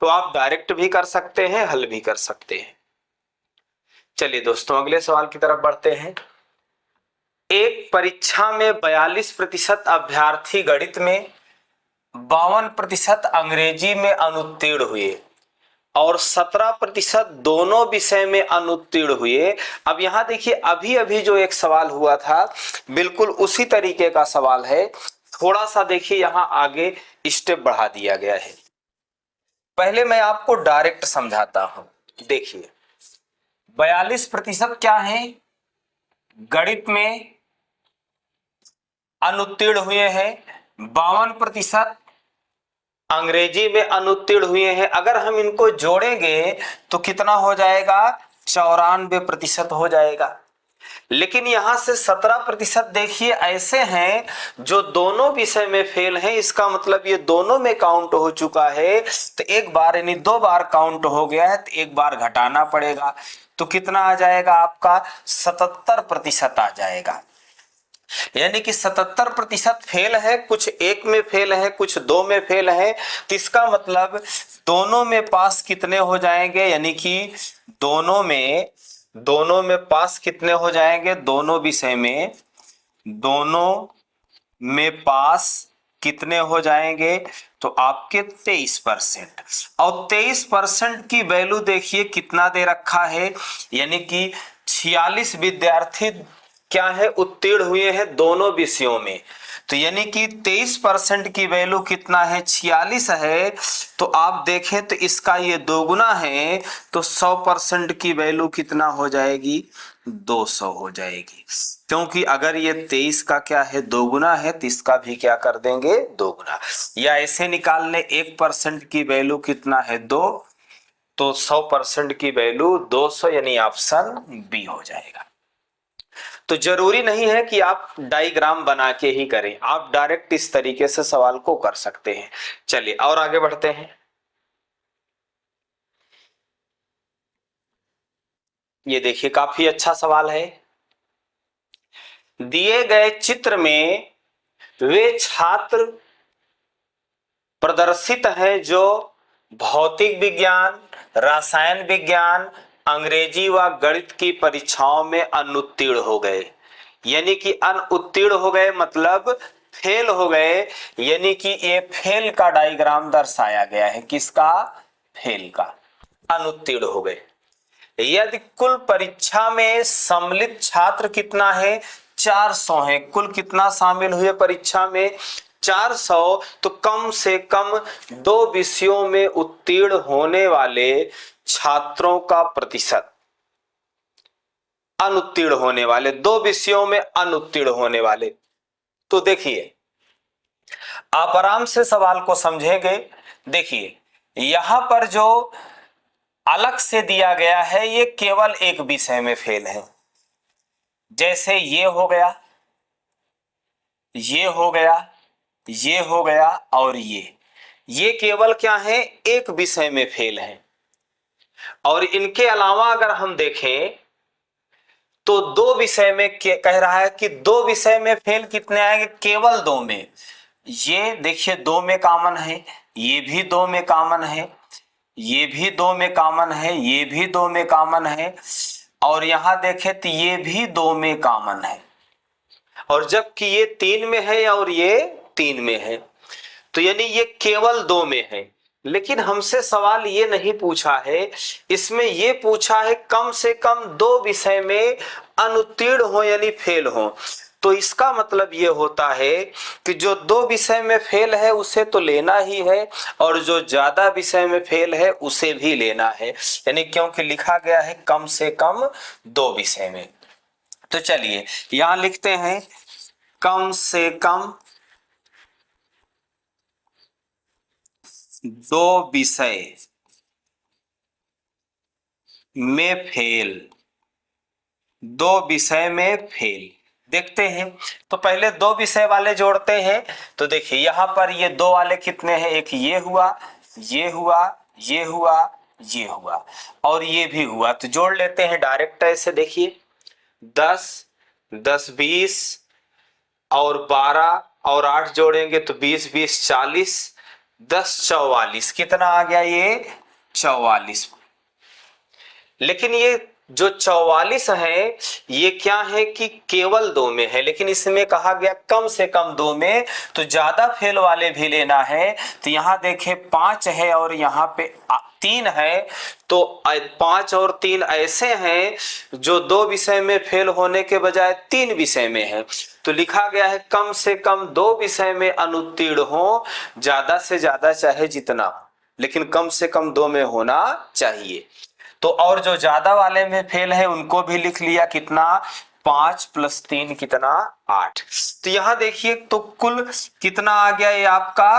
तो आप डायरेक्ट भी कर सकते हैं, हल भी कर सकते हैं। चलिए दोस्तों अगले सवाल की तरफ बढ़ते हैं। एक परीक्षा में 42% अभ्यर्थी गणित में, 52% अंग्रेजी में अनुत्तीर्ण हुए, और 17% दोनों विषय में अनुत्तीर्ण हुए। अब यहां देखिए अभी अभी जो एक सवाल हुआ था बिल्कुल उसी तरीके का सवाल है, थोड़ा सा देखिए यहां आगे स्टेप बढ़ा दिया गया है। पहले मैं आपको डायरेक्ट समझाता हूं। देखिए 42% क्या है गणित में अनुत्तीर्ण हुए हैं, 52% अंग्रेजी में अनुत्तीर्ण हुए हैं। अगर हम इनको जोड़ेंगे तो कितना हो जाएगा 94% हो जाएगा। लेकिन यहां से 17% देखिए ऐसे हैं जो दोनों विषय में फेल हैं, इसका मतलब ये दोनों में काउंट हो चुका है, तो एक बार यानी 2 बार काउंट हो गया है, तो एक बार घटाना पड़ेगा, तो कितना आ जाएगा आपका 77% आ जाएगा। यानी कि 77% फेल है, कुछ एक में फेल है, कुछ 2 में फेल है, तो इसका मतलब दोनों में पास कितने हो जाएंगे, यानी कि दोनों में पास कितने हो जाएंगे, दोनों विषय में, दोनों में पास कितने हो जाएंगे, तो आपके 23%। और 23% की वैल्यू देखिए कितना दे रखा है, यानी कि 46 विद्यार्थी क्या है उत्तीर्ण हुए हैं दोनों विषयों में, तो यानी कि 23% की वैल्यू कितना है 46 है, तो आप देखें तो इसका ये दोगुना है, तो 100% की वैल्यू कितना हो जाएगी 200 हो जाएगी, क्योंकि अगर ये 23 का क्या है दोगुना है तो इसका भी क्या कर देंगे दोगुना। या ऐसे निकाल ले 1% की वैल्यू कितना है 2, तो 100% की वैल्यू 200, यानी ऑप्शन बी हो जाएगा। तो जरूरी नहीं है कि आप डायग्राम बना के ही करें, आप डायरेक्ट इस तरीके से सवाल को कर सकते हैं। चलिए और आगे बढ़ते हैं। ये देखिए काफी अच्छा सवाल है। दिए गए चित्र में वे छात्र प्रदर्शित हैं जो भौतिक विज्ञान, रसायन विज्ञान, अंग्रेजी व गणित की परीक्षाओं में अनुत्तीर्ण हो गए। यानी कि अनुत्तीर्ण हो गए मतलब फेल हो गए, यानी कि ये फेल का डायग्राम दर्शाया गया है। किसका? फेल का। अनुत्तीर्ण हो गए। यदि कुल परीक्षा में सम्मिलित छात्र कितना है? 400 है। कुल कितना शामिल हुए परीक्षा में? 400। तो कम से कम 2 विषयों में उत्तीर्ण होने वाले छात्रों का प्रतिशत, अनुत्तीर्ण होने वाले, 2 विषयों में अनुत्तीर्ण होने वाले। तो देखिए आप आराम से सवाल को समझेंगे। देखिए यहां पर जो अलग से दिया गया है ये केवल एक विषय में फेल है। जैसे ये हो गया, ये हो गया, ये हो गया और ये केवल क्या है? एक विषय में फेल है। और इनके अलावा अगर हम देखें तो 2 विषय में कह रहा है कि 2 विषय में फेल कितने आएंगे? केवल 2 में। ये देखिए 2 में कॉमन है, ये भी 2 में कॉमन है, ये भी 2 में कॉमन है, ये भी 2 में कॉमन है, और यहां देखें तो ये भी 2 में कॉमन है। और जबकि ये 3 में है और ये 3 में है, तो यानी ये केवल 2 में है। लेकिन हमसे सवाल ये नहीं पूछा है, इसमें ये पूछा है कम से कम 2 विषय में अनुत्तीर्ण हो यानी फेल हो। तो इसका मतलब ये होता है कि जो 2 विषय में फेल है उसे तो लेना ही है, और जो ज्यादा विषय में फेल है उसे भी लेना है। यानी क्योंकि लिखा गया है कम से कम 2 विषय में। तो चलिए यहां लिखते हैं कम से कम 2 विषय में फेल, 2 विषय में फेल। देखते हैं तो पहले 2 विषय वाले जोड़ते हैं। तो देखिए यहां पर ये 2 वाले कितने हैं? एक ये हुआ, ये हुआ, ये हुआ, ये हुआ और ये भी हुआ। तो जोड़ लेते हैं डायरेक्ट ऐसे। देखिए 10, 10, 20 और 12 और 8 जोड़ेंगे तो 20, 20, 40, 10, 44। कितना आ गया? ये 44। लेकिन ये जो 44 है ये क्या है कि केवल 2 में है, लेकिन इसमें कहा गया कम से कम 2 में, तो ज्यादा फेल वाले भी लेना है। तो यहां देखें 5 है और यहाँ पे 3 है, तो 5 और 3 ऐसे हैं जो 2 विषय में फेल होने के बजाय 3 विषय में है। तो लिखा गया है कम से कम 2 विषय में अनुत्तीर्ण हो, ज्यादा से ज्यादा चाहे जितना, लेकिन कम से कम 2 में होना चाहिए। तो और जो ज्यादा वाले में फेल है उनको भी लिख लिया। कितना? 5 + 3 कितना? 8। तो यहां देखिए तो कुल कितना आ गया? ये आपका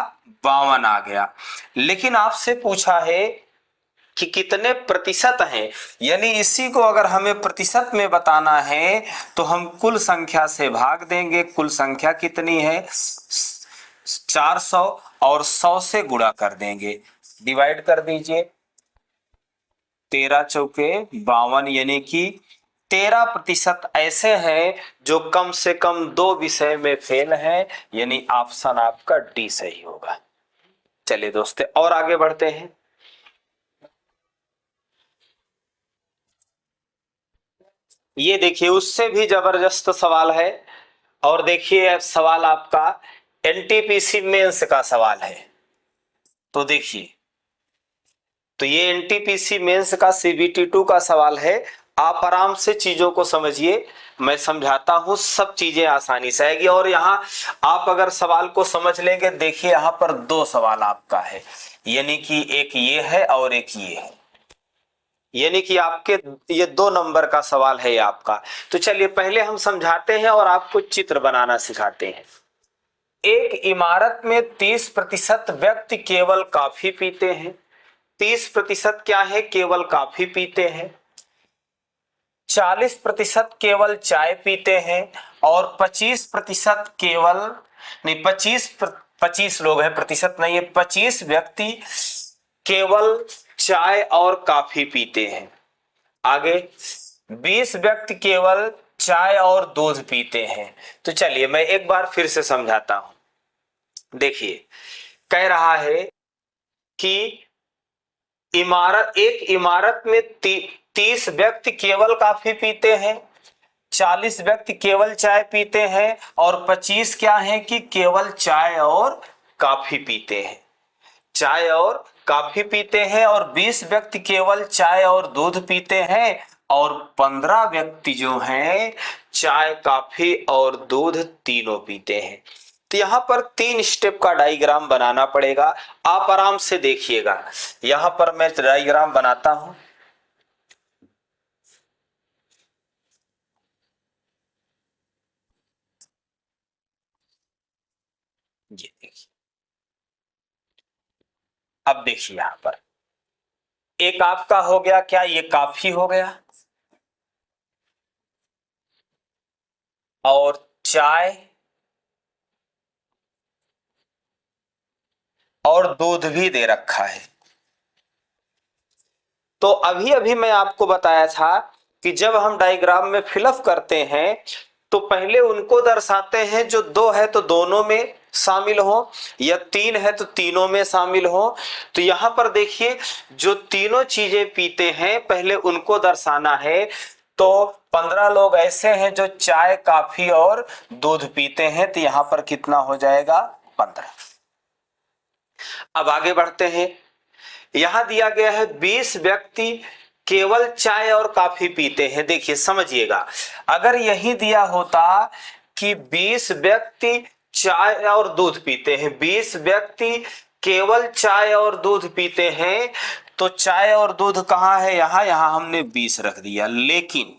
52 आ गया। लेकिन आपसे पूछा है कि कितने प्रतिशत हैं, यानी इसी को अगर हमें प्रतिशत में बताना है तो हम कुल संख्या से भाग देंगे। कुल संख्या कितनी है? 400 और 100 से गुणा कर देंगे। डिवाइड कर दीजिए, 13 चौके 52, यानी कि 13% ऐसे हैं जो कम से कम 2 विषय में फेल हैं, यानी ऑप्शन आपका डी सही होगा। चलिए दोस्तों और आगे बढ़ते हैं। ये देखिए उससे भी जबरदस्त सवाल है, और देखिए सवाल आपका एनटीपीसी मेंस का सवाल है। तो देखिए तो ये एनटीपीसी मेंस का सीबीटी 2 का सवाल है। आप आराम से चीजों को समझिए, मैं समझाता हूं, सब चीजें आसानी से आएगी। और यहाँ आप अगर सवाल को समझ लेंगे, देखिए यहाँ पर 2 सवाल आपका है, यानी कि एक ये है और एक ये है, यानी कि आपके ये 2 नंबर का सवाल है आपका। तो चलिए पहले हम समझाते हैं और आपको चित्र बनाना सिखाते हैं। एक इमारत में 30% व्यक्ति केवल कॉफी पीते हैं। 30% क्या है? केवल कॉफी पीते हैं। 40% केवल चाय पीते हैं और 25% केवल नहीं, 25 लोग हैं, प्रतिशत नहीं है, 25 व्यक्ति केवल चाय और कॉफी पीते हैं। आगे 20 व्यक्ति केवल चाय और दूध पीते हैं। तो चलिए मैं एक बार फिर से समझाता हूं। देखिए, कह रहा है कि एक इमारत में 30 व्यक्ति केवल कॉफी पीते हैं, 40 व्यक्ति केवल चाय पीते हैं और 25 क्या है कि केवल चाय और कॉफी पीते हैं। चाय और कॉफी पीते हैं और 20 व्यक्ति केवल चाय और दूध पीते हैं और 15 व्यक्ति जो हैं चाय, कॉफी और दूध तीनों पीते हैं। तो यहाँ पर 3 स्टेप का डायग्राम बनाना पड़ेगा। आप आराम से देखिएगा। यहाँ पर मैं डायग्राम बनाता हूं। ये देखिए, अब देखिए यहाँ पर एक आपका हो गया क्या, ये कॉफी हो गया और चाय और दूध भी दे रखा है। तो अभी अभी मैं आपको बताया था कि जब हम डायग्राम में फिलअप करते हैं तो पहले उनको दर्शाते हैं जो 2 है तो दोनों में शामिल हो, या 3 है तो तीनों में शामिल हो। तो यहां पर देखिए, जो तीनों चीजें पीते हैं पहले उनको दर्शाना है। तो 15 लोग ऐसे हैं जो चाय, कॉफी और दूध पीते हैं। तो यहां पर कितना हो जाएगा, 15। अब आगे बढ़ते हैं। यहां दिया गया है 20 व्यक्ति केवल चाय और कॉफी पीते हैं। देखिए समझिएगा, अगर यही दिया होता कि 20 व्यक्ति चाय और दूध पीते हैं, 20 व्यक्ति केवल चाय और दूध पीते हैं, तो चाय और दूध कहां है, यहां हमने 20 रख दिया। लेकिन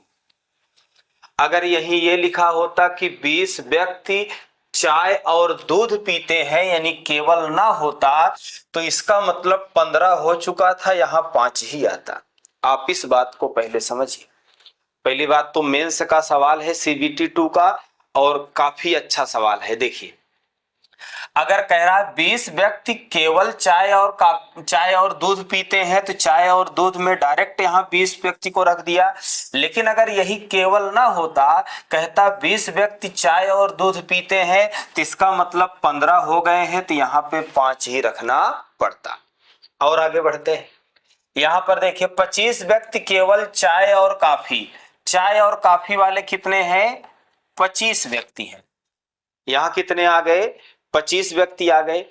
अगर यही ये लिखा होता कि 20 व्यक्ति चाय और दूध पीते हैं, यानी केवल ना होता, तो इसका मतलब 15 हो चुका था, यहां 5 ही आता। आप इस बात को पहले समझिए। पहली बात तो मेंस का सवाल है CBT 2 का, और काफी अच्छा सवाल है। देखिए, अगर कह रहा है 20 व्यक्ति केवल चाय और दूध पीते हैं, तो चाय और दूध में डायरेक्ट यहाँ 20 व्यक्ति को रख दिया। लेकिन अगर यही केवल ना होता, कहता 20 व्यक्ति चाय और दूध पीते हैं, तो इसका मतलब 15 हो गए हैं, तो यहाँ पे 5 ही रखना पड़ता। और आगे बढ़ते हैं। यहाँ पर देखिए 25 व्यक्ति केवल चाय और कॉफी वाले कितने हैं, 25 व्यक्ति हैं। यहाँ कितने आ गए, 25 व्यक्ति आ गए।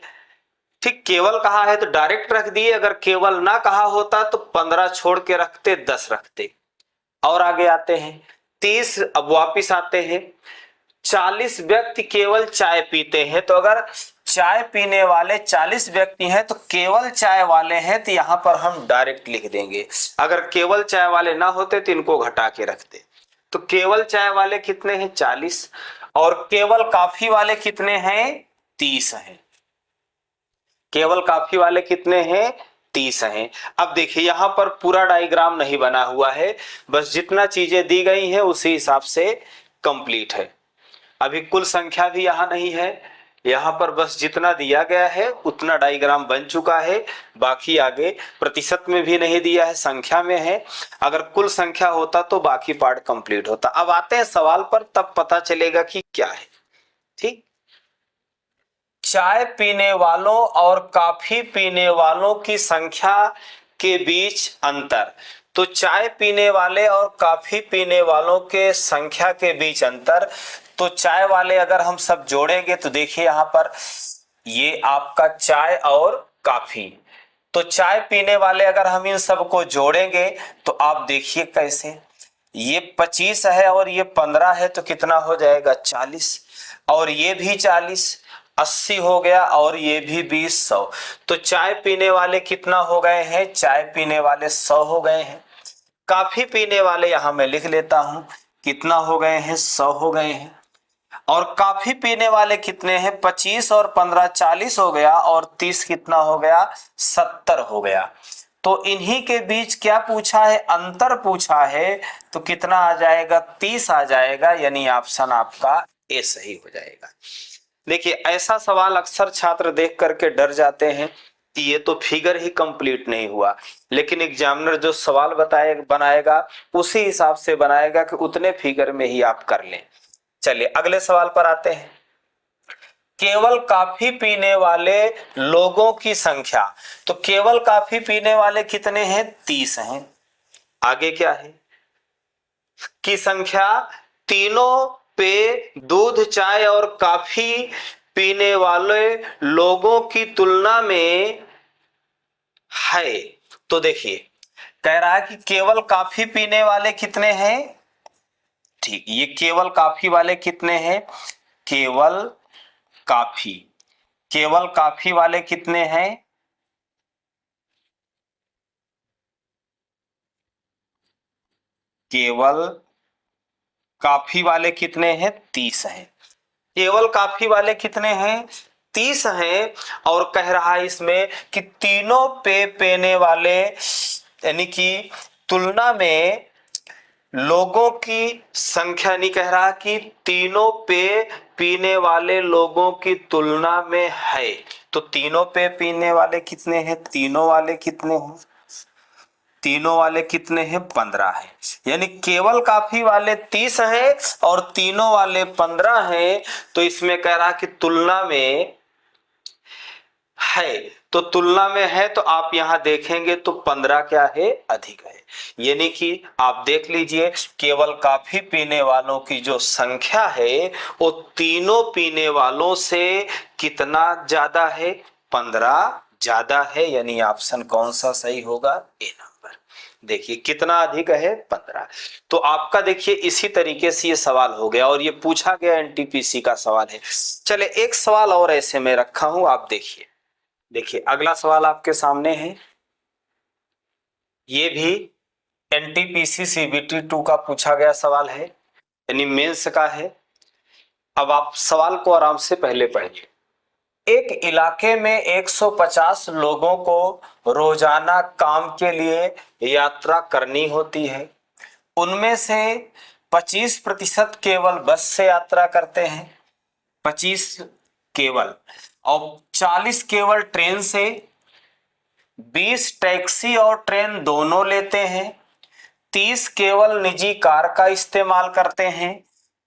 ठीक, केवल कहा है तो डायरेक्ट रख दिए। अगर केवल ना कहा होता तो 15 छोड़ के रखते, 10 रखते। और आगे आते हैं 30। अब वापिस आते हैं, 40 व्यक्ति केवल चाय पीते हैं। तो अगर चाय पीने वाले 40 व्यक्ति हैं तो केवल चाय वाले हैं, तो यहां पर हम डायरेक्ट लिख देंगे। अगर केवल चाय वाले ना होते तो इनको घटा के रखते। तो केवल चाय वाले कितने हैं, 40, और केवल कॉफी वाले कितने हैं, 30 हैं। केवल कॉफी वाले कितने हैं, 30 हैं। अब देखिए, यहां पर पूरा डायग्राम नहीं बना हुआ है, बस जितना चीजें दी गई हैं उसी हिसाब से कंप्लीट है। अभी कुल संख्या भी यहां नहीं है, यहां पर बस जितना दिया गया है उतना डायग्राम बन चुका है। बाकी आगे प्रतिशत में भी नहीं दिया है, संख्या में है। अगर कुल संख्या होता तो बाकी पार्ट कंप्लीट होता। अब आते हैं सवाल पर, तब पता चलेगा कि क्या है। ठीक, चाय पीने वालों और कॉफी पीने वालों की संख्या के बीच अंतर। तो चाय पीने वाले और कॉफी पीने वालों के संख्या के बीच अंतर। तो चाय वाले अगर हम सब जोड़ेंगे तो देखिए यहाँ पर ये आपका चाय और कॉफी। तो चाय पीने वाले अगर हम इन सबको जोड़ेंगे तो आप देखिए कैसे, ये 25 है और ये 15 है, तो कितना हो जाएगा, 40, और ये भी 40, 80 हो गया, और ये भी 20, 100। तो चाय पीने वाले कितना हो गए हैं, चाय पीने वाले 100 हो गए हैं। कॉफी पीने वाले यहां मैं लिख लेता हूं कितना हो गए हैं, 100 हो गए हैं। और कॉफी पीने वाले कितने हैं, 25 और 15 40 हो गया, और 30 कितना हो गया, 70 हो गया। तो इन्हीं के बीच क्या पूछा है, अंतर पूछा है, तो कितना आ जाएगा, 30 आ जाएगा, यानी ऑप्शन आपका ए सही हो जाएगा। देखिए ऐसा सवाल अक्सर छात्र देख करके डर जाते हैं कि ये तो फिगर ही कंप्लीट नहीं हुआ, लेकिन एग्जामिनर जो सवाल बनाएगा उसी हिसाब से बनाएगा कि उतने फिगर में ही आप कर लें। चलिए अगले सवाल पर आते हैं। केवल कॉफी पीने वाले लोगों की संख्या, तो केवल कॉफी पीने वाले कितने हैं, 30 हैं। आगे क्या है की संख्या तीनों पे दूध, चाय और कॉफी पीने वाले लोगों की तुलना में है। तो देखिए कह रहा है कि केवल कॉफी पीने वाले कितने हैं, ठीक, ये केवल कॉफी वाले कितने हैं, केवल कॉफी, केवल कॉफी वाले कितने हैं, केवल कॉफी वाले कितने हैं, 30 हैं। केवल कॉफी वाले कितने हैं, 30 हैं। और कह रहा है इसमें कि तीनों पे पीने वाले यानी कि तुलना में लोगों की संख्या, नहीं कह रहा कि तीनों पे पीने वाले लोगों की तुलना में है। तो तीनों पे पीने वाले कितने हैं, तीनों वाले कितने हैं, तीनों वाले कितने हैं, 15 है। यानी केवल कॉफी वाले 30 हैं और तीनों वाले 15 हैं। तो इसमें कह रहा कि तुलना में है, तो तुलना में है, तो आप यहां देखेंगे तो 15 क्या है, अधिक है। यानी कि आप देख लीजिए केवल कॉफी पीने वालों की जो संख्या है वो तीनों पीने वालों से कितना ज्यादा है, 15 ज्यादा है। यानी ऑप्शन कौन सा सही होगा, ए नंबर। देखिए कितना अधिक है, 15। तो आपका देखिए इसी तरीके से ये सवाल हो गया और ये पूछा गया एनटीपीसी का सवाल है। चले एक सवाल और ऐसे में रखा हूं, आप देखिए। देखिए अगला सवाल आपके सामने है, ये भी एनटीपीसी सीबीटी 2 का पूछा गया सवाल है, यानी मेंस का है। अब आप सवाल को आराम से पहले पढ़िए। एक इलाके में 150 लोगों को रोजाना काम के लिए यात्रा करनी होती है। उनमें से 25% केवल बस से यात्रा करते हैं, 25 केवल, और 40 केवल ट्रेन से, 20 टैक्सी और ट्रेन दोनों लेते हैं, 30 केवल निजी कार का इस्तेमाल करते हैं,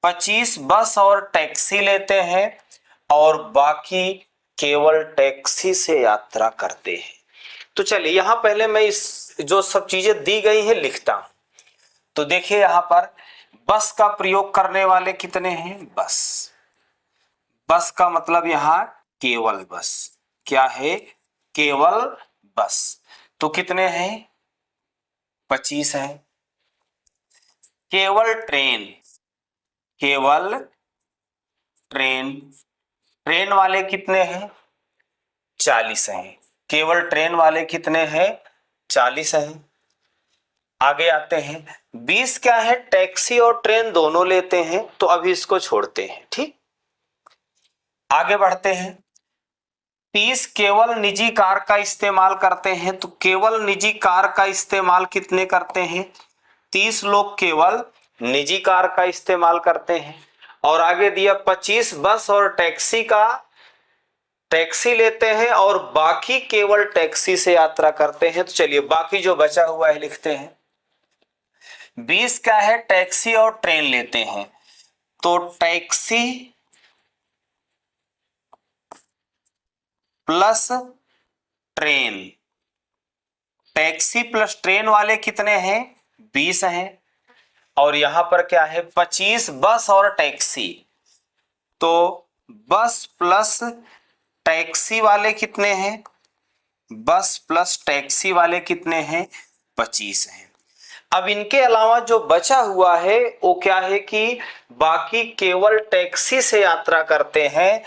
25 बस और टैक्सी लेते हैं और बाकी केवल टैक्सी से यात्रा करते हैं। तो चलिए यहां पहले मैं इस जो सब चीजें दी गई हैं लिखता हूं। तो देखिए यहां पर बस का प्रयोग करने वाले कितने हैं, बस, बस का मतलब यहां केवल बस, क्या है, केवल बस। तो कितने हैं, 25 है। केवल ट्रेन, केवल ट्रेन, ट्रेन वाले कितने हैं, 40 हैं। केवल ट्रेन वाले कितने हैं, 40 हैं। आगे आते हैं, 20 क्या है, टैक्सी और ट्रेन दोनों लेते हैं, तो अभी इसको छोड़ते हैं, ठीक। आगे बढ़ते हैं, 30 केवल निजी कार का इस्तेमाल करते हैं, तो केवल निजी कार का इस्तेमाल कितने करते हैं, 30 लोग केवल निजी कार का इस्तेमाल करते हैं। और आगे दिया 25 बस और टैक्सी लेते हैं और बाकी केवल टैक्सी से यात्रा करते हैं। तो चलिए बाकी जो बचा हुआ है लिखते हैं। 20 क्या है, टैक्सी और ट्रेन लेते हैं, तो taxi plus train, taxi plus train वाले कितने हैं, 20 हैं। और यहां पर क्या है, 25 बस और टैक्सी, तो बस प्लस टैक्सी वाले कितने हैं, बस प्लस टैक्सी वाले कितने हैं, 25 हैं। अब इनके अलावा जो बचा हुआ है वो क्या है कि बाकी केवल टैक्सी से यात्रा करते हैं,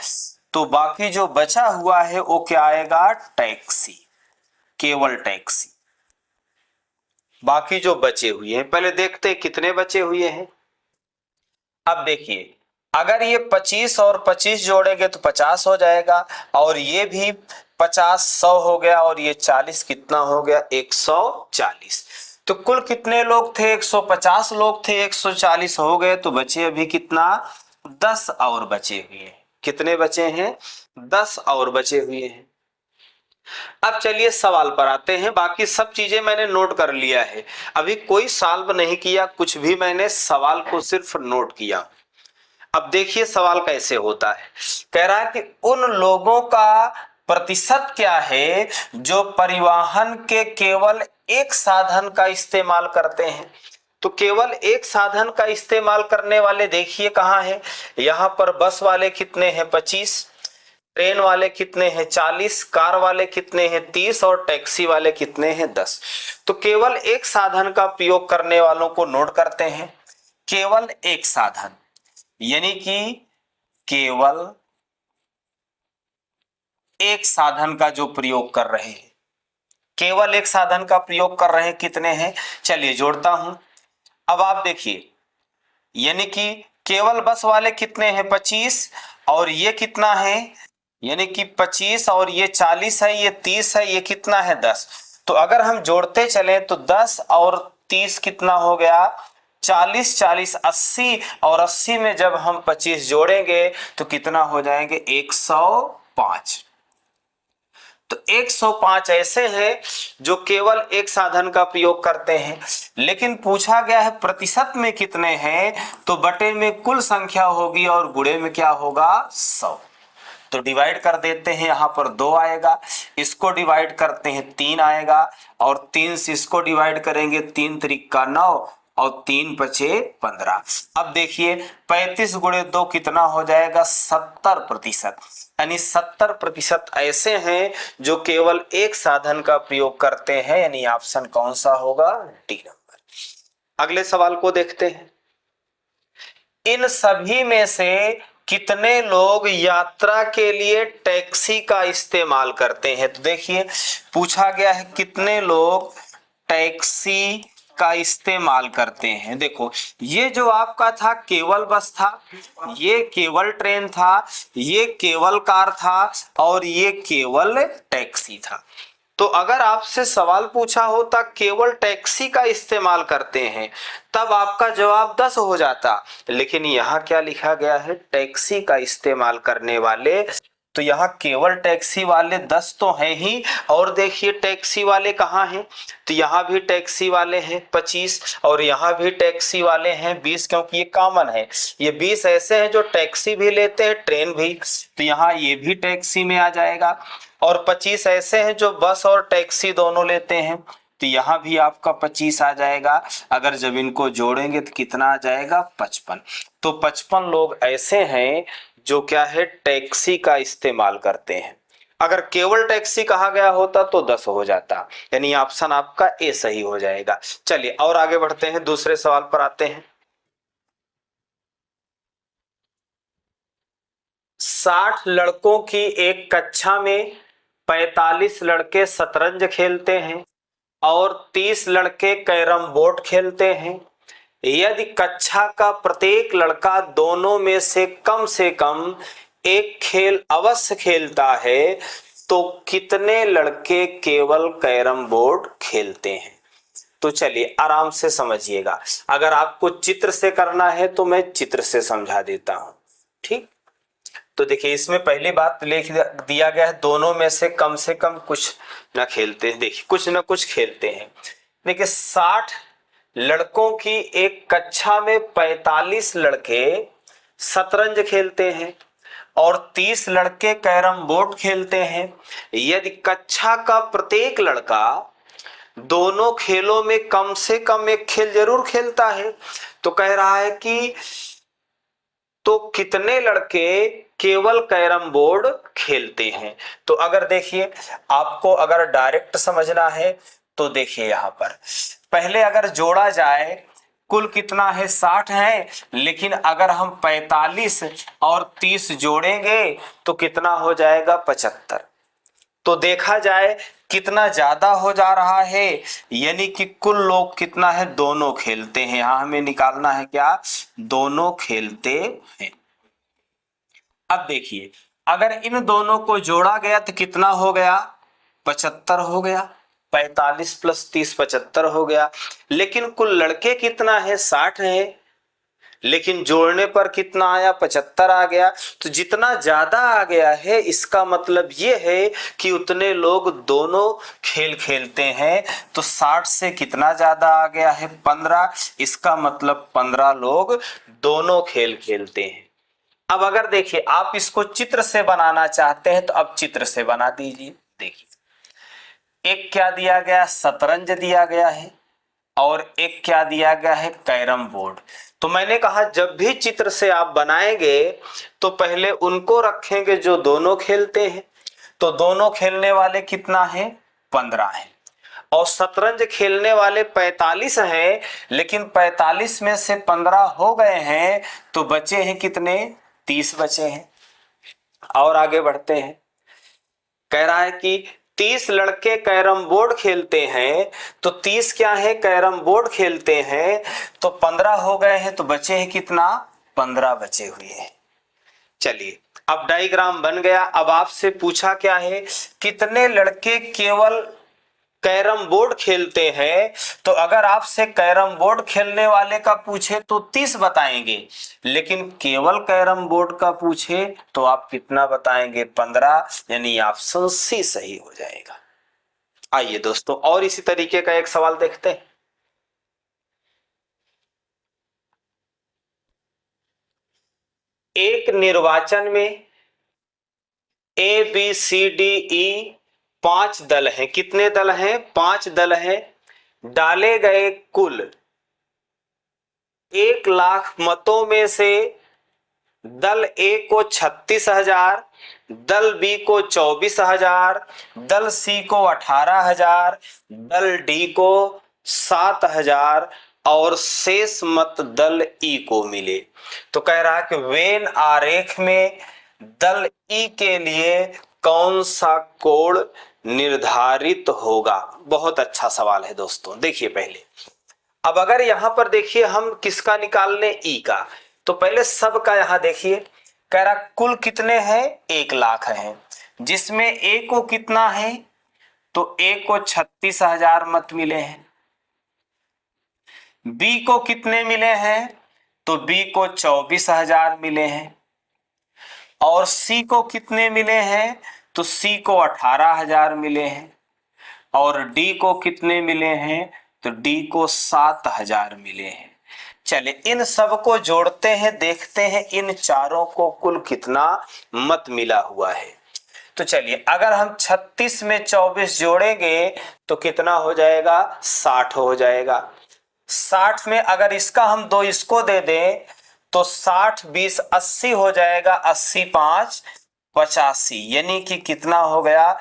तो बाकी जो बचा हुआ है वो क्या आएगा, टैक्सी, केवल टैक्सी। बाकी जो बचे हुए हैं, पहले देखते हैं कितने बचे हुए हैं। अब देखिए अगर ये 25 और 25 जोड़ेंगे तो 50 हो जाएगा, और ये भी 50 100 हो गया और ये 40 कितना हो गया 140। तो कुल कितने लोग थे 150 लोग थे, 140 हो गए तो बचे अभी कितना 10 और बचे हुए हैं। कितने बचे हैं 10 और बचे हुए हैं। अब चलिए सवाल पर आते हैं। बाकी सब चीजें मैंने नोट कर लिया है, अभी कोई सॉल्व नहीं किया कुछ भी, मैंने सवाल को सिर्फ नोट किया। अब देखिए सवाल कैसे होता है। कह रहा है कि उन लोगों का प्रतिशत क्या है जो परिवहन के केवल एक साधन का इस्तेमाल करते हैं। तो केवल एक साधन का इस्तेमाल करने वाले देखिए कहाँ है, यहाँ पर बस वाले कितने हैं 25, ट्रेन वाले कितने हैं 40, कार वाले कितने हैं 30 और टैक्सी वाले कितने हैं 10। तो केवल एक साधन का प्रयोग करने वालों को नोट करते हैं। केवल एक साधन यानी कि केवल एक साधन का जो प्रयोग कर रहे हैं, केवल एक साधन का प्रयोग कर रहे हैं कितने हैं, चलिए जोड़ता हूं। अब आप देखिए यानी कि केवल बस वाले कितने हैं 25 और ये कितना है, यानी कि 25 और ये 40 है, ये 30 है, ये कितना है 10। तो अगर हम जोड़ते चले तो 10 और 30 कितना हो गया 40, 40 80 और 80 में जब हम 25 जोड़ेंगे तो कितना हो जाएंगे 105। तो 105 ऐसे हैं जो केवल एक साधन का प्रयोग करते हैं। लेकिन पूछा गया है प्रतिशत में कितने हैं, तो बटे में कुल संख्या होगी और गुणे में क्या होगा 100। तो डिवाइड कर देते हैं, यहां पर 2 आएगा, इसको डिवाइड करते हैं 3 आएगा और 3 से इसको डिवाइड करेंगे 3 त्रिक 9 और 3 पचे 15। अब देखिए 35 गुणे 2 कितना हो जाएगा 70%, यानी 70% ऐसे हैं जो केवल एक साधन का प्रयोग करते हैं, यानी ऑप्शन कौन सा होगा डी नंबर। अगले सवाल को देखते हैं। इन सभी में से कितने लोग यात्रा के लिए टैक्सी का इस्तेमाल करते हैं। तो देखिए पूछा गया है कितने लोग टैक्सी का इस्तेमाल करते हैं। देखो ये जो आपका था केवल बस था, ये केवल ट्रेन था, ये केवल कार था और ये केवल टैक्सी था। तो अगर आपसे सवाल पूछा होता केवल टैक्सी का इस्तेमाल करते हैं तब आपका जवाब 10 हो जाता, लेकिन यहाँ क्या लिखा गया है टैक्सी का इस्तेमाल करने वाले, तो यहाँ केवल टैक्सी वाले 10 तो हैं ही। और देखिए टैक्सी वाले कहाँ हैं, तो यहाँ भी टैक्सी वाले हैं 25 और यहाँ भी टैक्सी वाले हैं 20, क्योंकि ये कॉमन है। ये 20 ऐसे हैं जो टैक्सी भी लेते हैं ट्रेन भी, तो यहाँ ये भी टैक्सी में आ जाएगा। और 25 ऐसे हैं जो बस और टैक्सी दोनों लेते हैं, तो यहाँ भी आपका 25 आ जाएगा। अगर जब इनको जोड़ेंगे तो कितना आ जाएगा 55। तो 55 लोग ऐसे हैं जो क्या है टैक्सी का इस्तेमाल करते हैं। अगर केवल टैक्सी कहा गया होता तो 10 हो जाता, यानी ऑप्शन आपका ए सही हो जाएगा। चलिए और आगे बढ़ते हैं, दूसरे सवाल पर आते हैं। 60 लड़कों की एक कक्षा में 45 लड़के शतरंज खेलते हैं और 30 लड़के कैरम बोर्ड खेलते हैं। यदि कक्षा का प्रत्येक लड़का दोनों में से कम एक खेल अवश्य खेलता है तो कितने लड़के केवल कैरम बोर्ड खेलते हैं। तो चलिए आराम से समझिएगा, अगर आपको चित्र से करना है तो मैं चित्र से समझा देता हूं, ठीक। तो देखिए इसमें पहली बात लिख दिया गया है दोनों में से कम कुछ ना खेलते हैं। देखिए कुछ ना कुछ खेलते हैं। देखिए 60 लड़कों की एक कक्षा में 45 लड़के शतरंज खेलते हैं और 30 लड़के कैरम बोर्ड खेलते हैं। यदि कक्षा का प्रत्येक लड़का दोनों खेलों में कम से कम एक खेल जरूर खेलता है, तो कह रहा है कि तो कितने लड़के केवल कैरम बोर्ड खेलते हैं। तो अगर देखिए आपको अगर डायरेक्ट समझना है तो देखिए यहां पर पहले अगर जोड़ा जाए कुल कितना है 60 है, लेकिन अगर हम 45 और 30 जोड़ेंगे तो कितना हो जाएगा 75। तो देखा जाए कितना ज्यादा हो जा रहा है, यानी कि कुल लोग कितना है दोनों खेलते हैं। यहां हमें निकालना है क्या दोनों खेलते हैं। अब देखिए अगर इन दोनों को जोड़ा गया तो कितना हो गया, 75 हो गया। 45 + 30 75 हो गया। लेकिन कुल लड़के कितना है, 60 है, लेकिन जोड़ने पर कितना आया, 75 आ गया। तो जितना ज्यादा आ गया है इसका मतलब ये है कि उतने लोग दोनों खेल खेलते हैं। तो 60 से कितना ज्यादा आ गया है, 15। इसका मतलब 15 लोग दोनों खेल खेलते हैं। अब अगर देखिए आप इसको चित्र से बनाना चाहते हैं तो अब चित्र से बना दीजिए। देखिए एक क्या दिया गया, शतरंज दिया गया है, और एक क्या दिया गया है, कैरम बोर्ड। तो मैंने कहा जब भी चित्र से आप बनाएंगे तो पहले उनको रखेंगे जो दोनों खेलते हैं। तो दोनों खेलने वाले कितना है, 15 है। और शतरंज खेलने वाले 45 हैं, लेकिन 45 में से 15 हो गए हैं तो बचे हैं कितने, 30 बचे हैं। और आगे बढ़ते हैं, कह रहा है कि 30 लड़के कैरम बोर्ड खेलते हैं। तो 30 क्या है, कैरम बोर्ड खेलते हैं। तो 15 हो गए हैं तो बचे हैं कितना, 15 बचे हुए हैं। चलिए अब डायग्राम बन गया। अब आपसे पूछा क्या है, कितने लड़के केवल कैरम बोर्ड खेलते हैं। तो अगर आपसे कैरम बोर्ड खेलने वाले का पूछे तो 30 बताएंगे, लेकिन केवल कैरम बोर्ड का पूछे तो आप कितना बताएंगे, 15। यानी ऑप्शन सी सही हो जाएगा। आइए दोस्तों और इसी तरीके का एक सवाल देखते हैं। एक निर्वाचन में ABCDE 5 दल हैं। कितने दल हैं, 5 दल हैं। डाले गए कुल 1,00,000 मतों में से दल ए को 36,000, दल बी को 24,000, दल सी को 18,000, दल डी को 7,000 और शेष मत दल ई को मिले। तो कह रहा है कि वेन आरेख में दल ई के लिए कौन सा कोण निर्धारित होगा। बहुत अच्छा सवाल है दोस्तों। देखिए पहले, अब अगर यहां पर देखिए हम किसका निकाल लें, ई का, तो पहले सब का यहां देखिए, कह रहा कुल कितने हैं, 1,00,000 हैं, जिसमें ए को कितना है, तो ए को 36,000 मत मिले हैं। बी को कितने मिले हैं, तो बी को 24,000 मिले हैं। और सी को कितने मिले हैं, तो सी को 18,000 मिले हैं। और डी को कितने मिले हैं, तो डी को 7,000 मिले हैं। चले इन सब को जोड़ते हैं, देखते हैं इन चारों को कुल कितना मत मिला हुआ है। तो चलिए अगर हम 36 में 24 जोड़ेंगे तो कितना हो जाएगा, 60 हो जाएगा। 60 में अगर इसका हम दो इसको दे दें तो 60 20 80 हो जाएगा। 80 5 85, यानी कि कितना हो गया,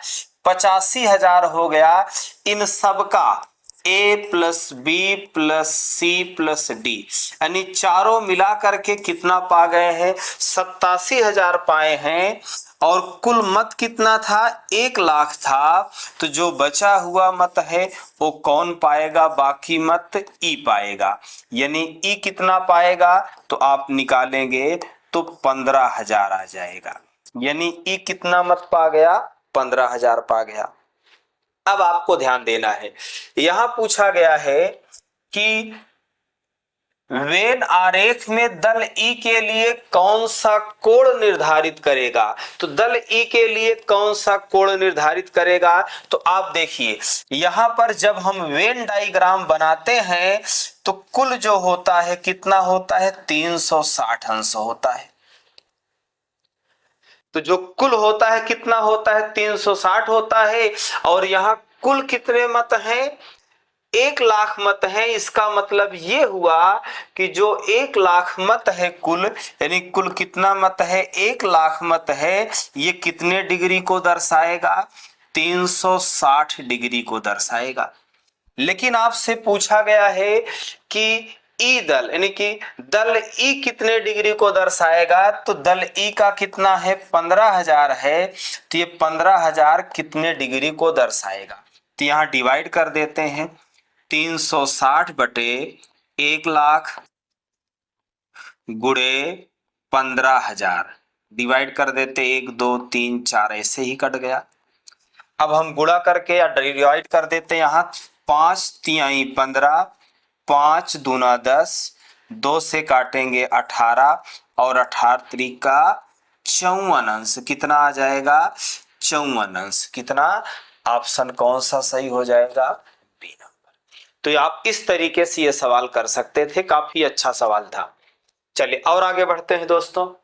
85,000 हो गया। इन सब का A + B + C + D, यानी चारों मिला करके कितना पा गए हैं, 87,000 पाए हैं। और कुल मत कितना था, 1,00,000 था। तो जो बचा हुआ मत है वो कौन पाएगा, बाकी मत ई पाएगा। यानी ई कितना पाएगा, तो आप निकालेंगे तो 15,000 आ जाएगा। यानी ई कितना मत पा गया, 15,000 पा गया। अब आपको ध्यान देना है, यहां पूछा गया है कि वेन आरेख में दल ई के लिए कौन सा कोण निर्धारित करेगा। तो दल ई के लिए कौन सा कोण निर्धारित करेगा, तो आप देखिए यहां पर जब हम वेन डायग्राम बनाते हैं तो कुल जो होता है कितना होता है, 360 अंश होता है। तो जो कुल होता है कितना होता है, 360 होता है। और यहां कुल कितने मत हैं, 1,00,000 मत है। इसका मतलब ये हुआ कि जो 1,00,000 मत है कुल, यानी कुल कितना मत है, 1,00,000 मत है। ये कितने डिग्री को दर्शाएगा, 360 डिग्री को दर्शाएगा। लेकिन आपसे पूछा गया है कि ई दल, यानी कि दल ई कितने डिग्री को दर्शाएगा। तो दल ई का कितना है, 15,000 है। तो ये 15,000 कितने डिग्री को दर्शाएगा, तो यहां डिवाइड कर देते हैं। 360 बटे 1,00,000 गुणे 15,000, डिवाइड कर देते, 1 2 3 4 ऐसे ही कट गया। अब हम गुणा करके या डिवाइड कर देते, यहाँ 5 तिहाई 15, 5 दूना 10, 2 से काटेंगे 18 और 18 त्रिका 54 अंश। कितना आ जाएगा? 54 अंश। कितना? ऑप्शन कौन सा सही हो जाएगा? B number. तो आप इस तरीके से ये सवाल कर सकते थे, काफी अच्छा सवाल था। चलिए और आगे बढ़ते हैं दोस्तों।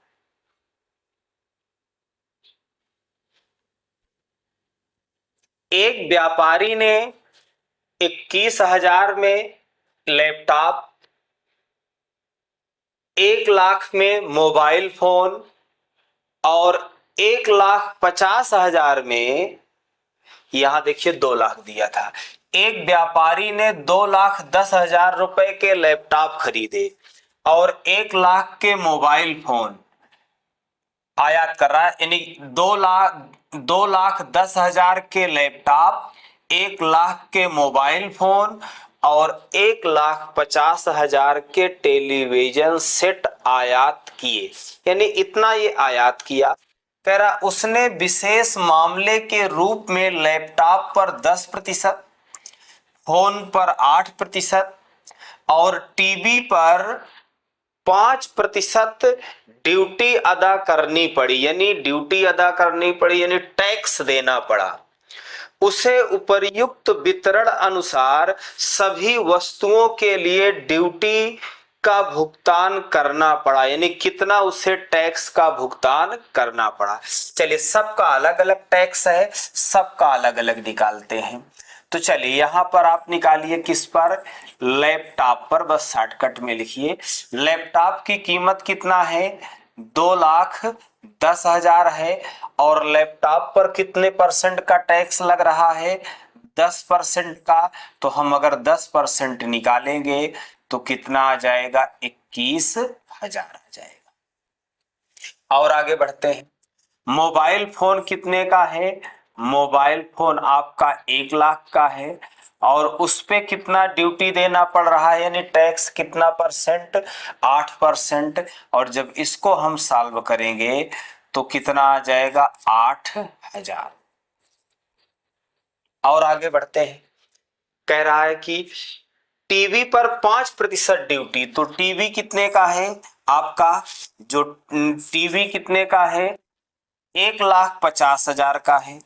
एक व्यापारी ने 21,000 में लैपटॉप, 1 लाख में मोबाइल फोन और 1,50,000 में, यहां देखिए 2 लाख दिया था। एक व्यापारी ने 2,10,000 रुपए के लैपटॉप खरीदे और 1 लाख के मोबाइल फोन आयात कर रहा है, यानी 2,10,000 के लैपटॉप, 1 लाख के मोबाइल फोन और 1,50,000 के टेलीविजन सेट आयात किए। यानी इतना ये आयात किया। कह रहा उसने विशेष मामले के रूप में लैपटॉप पर 10%, फोन पर 8% और टीवी पर 5% ड्यूटी अदा करनी पड़ी। यानी ड्यूटी अदा करनी पड़ी यानी टैक्स देना पड़ा। उसे उपर्युक्त वितरण अनुसार सभी वस्तुओं के लिए ड्यूटी का भुगतान करना पड़ा। यानी कितना उसे टैक्स का भुगतान करना पड़ा। चलिए सबका अलग अलग टैक्स है, सबका अलग अलग निकालते हैं। तो चलिए यहां पर आप निकालिए, किस पर? लैपटॉप पर। बस शॉर्टकट में लिखिए, लैपटॉप की कीमत कितना है? 2,10,000 है और लैपटॉप पर कितने % का टैक्स लग रहा है? 10% का। तो हम अगर 10% निकालेंगे तो कितना आ जाएगा? 21,000 आ जाएगा। और आगे बढ़ते हैं। मोबाइल फोन कितने का है? मोबाइल फोन आपका 1 लाख का है और उस पे कितना ड्यूटी देना पड़ रहा है, यानी टैक्स कितना %? 8%। और जब इसको हम सॉल्व करेंगे तो कितना आ जाएगा? 8,000। और आगे बढ़ते हैं। कह रहा है कि टीवी पर 5% ड्यूटी। तो टीवी कितने का है आपका? जो टीवी कितने का है? 1,50,000 का है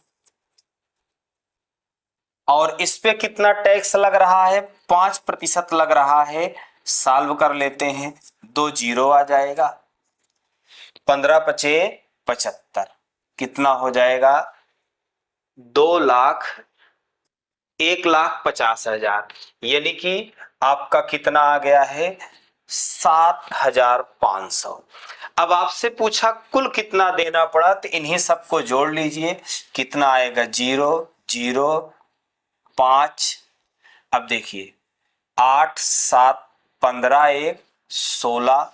और इस पे कितना टैक्स लग रहा है? 5% लग रहा है। सॉल्व कर लेते हैं, 2 जीरो आ जाएगा। 15 पचे 75, कितना हो जाएगा? 1,50,000। यानी कि आपका कितना आ गया है? 7,500। अब आपसे पूछा कुल कितना देना पड़ा, तो इन्हीं सबको जोड़ लीजिए। कितना आएगा? 0 0 5। अब देखिए 8 7 15 1 16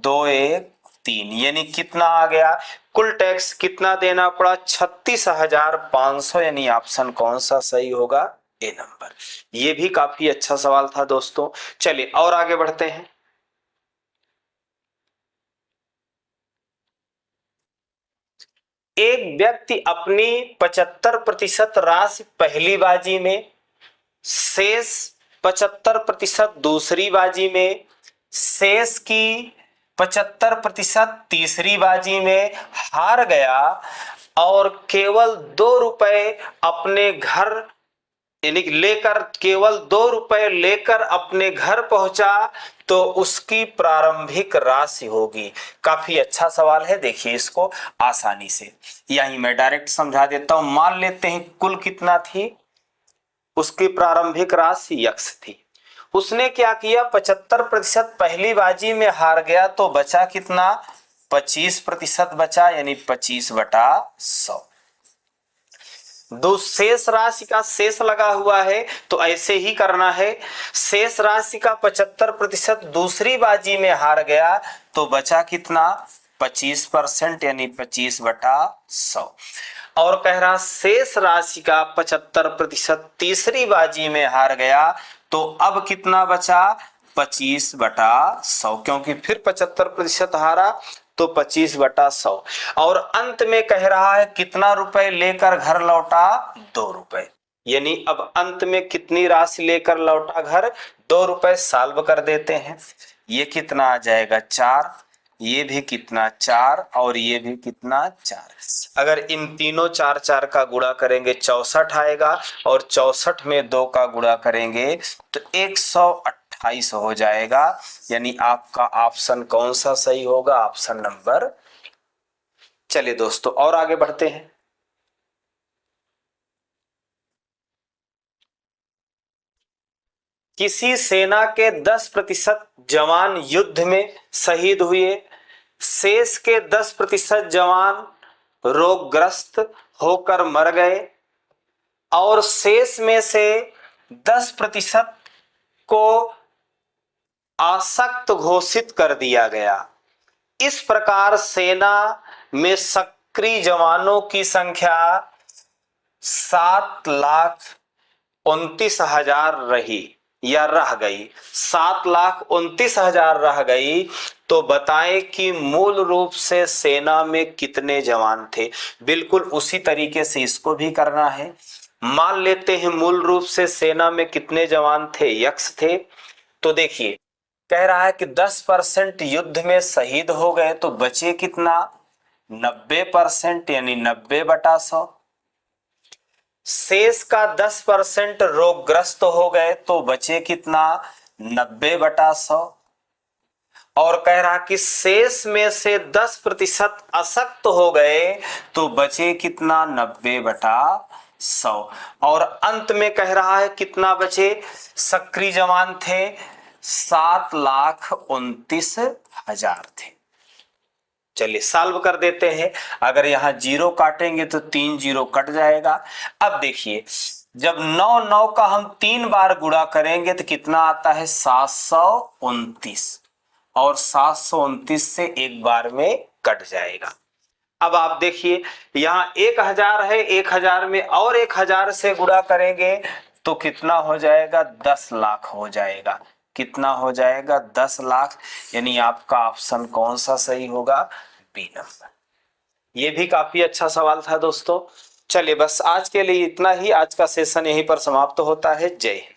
2 1 3, यानी कितना आ गया? कुल टैक्स कितना देना पड़ा? 36,500। यानी ऑप्शन कौन सा सही होगा? ए नंबर। ये भी काफी अच्छा सवाल था दोस्तों। चलिए और आगे बढ़ते हैं। एक व्यक्ति अपनी 75% राशि पहली बाजी में, शेष 75% दूसरी बाजी में, शेष की 75% तीसरी बाजी में हार गया और केवल 2 रुपए अपने घर यानी लेकर केवल 2 रुपए लेकर अपने घर पहुंचा तो उसकी प्रारंभिक राशि होगी। काफी अच्छा सवाल है, देखिए इसको आसानी से यही मैं डायरेक्ट समझा देता हूं। मान लेते हैं कुल कितना थी? उसकी प्रारंभिक राशि x थी। उसने क्या किया? 75% पहली बाजी में हार गया तो बचा कितना? 25% बचा, यानी 25/100। दो शेष राशि का शेष लगा हुआ है तो ऐसे ही करना है। शेष राशि का 75% दूसरी बाजी में हार गया तो बचा कितना? 25%, यानी 25/100। और कह रहा शेष राशि का 75% तीसरी बाजी में हार गया तो अब कितना बचा? 25/100, क्योंकि फिर 75% हारा तो 25/100। और अंत में कह रहा है कितना रुपए लेकर घर लौटा, 2 रुपए। यानी अब अंत में कितनी राशि लेकर लौटा घर, 2 रुपए। सॉल्व कर देते हैं। ये कितना आ जाएगा 4, ये भी कितना 4, और ये भी कितना 4। अगर इन तीनों 4 4 का गुणा करेंगे 64 आएगा, और 64 में 2 का गुणा करेंगे तो 128 हो जाएगा। यानी आपका ऑप्शन कौन सा सही होगा, ऑप्शन नंबर। चलिए दोस्तों और आगे बढ़ते हैं। किसी सेना के 10% जवान युद्ध में शहीद हुए, शेष के 10% जवान रोगग्रस्त होकर मर गए, और शेष में से 10% को आसक्त घोषित कर दिया गया। इस प्रकार सेना में सक्रिय जवानों की संख्या 7,29,000 रही या रह गई। 7,29,000 रह गई। तो बताएं कि मूल रूप से सेना में कितने जवान थे। बिल्कुल उसी तरीके से इसको भी करना है। मान लेते हैं मूल रूप से सेना में कितने जवान थे, यक्ष थे। तो देखिए कह रहा है कि 10% युद्ध में शहीद हो गए, तो बचे कितना 90%, यानी 90/100। शेष का 10% रोगग्रस्त हो गए, तो बचे कितना 90/100। और कह रहा कि शेष में से 10% अशक्त हो गए, तो बचे कितना 90/100। और अंत में कह रहा है कितना बचे, सक्रिय जवान थे 7,29,000 थे। चलिए सॉल्व कर देते हैं। अगर यहाँ 0 काटेंगे तो 3 0 कट जाएगा। अब देखिए जब 9 9 का हम 3 बार गुणा करेंगे तो कितना आता है 729, और 729 से एक बार में कट जाएगा। अब आप देखिए यहाँ 1000 है, 1000 में और 1000 से गुणा करेंगे तो कितना हो जाएगा 10 लाख हो जाएगा। कितना हो जाएगा 10 लाख। यानी आपका ऑप्शन कौन सा सही होगा, बी नंबर। ये भी काफी अच्छा सवाल था दोस्तों। चलिए बस आज के लिए इतना ही। आज का सेशन यहीं पर समाप्त होता है। जय हिंद।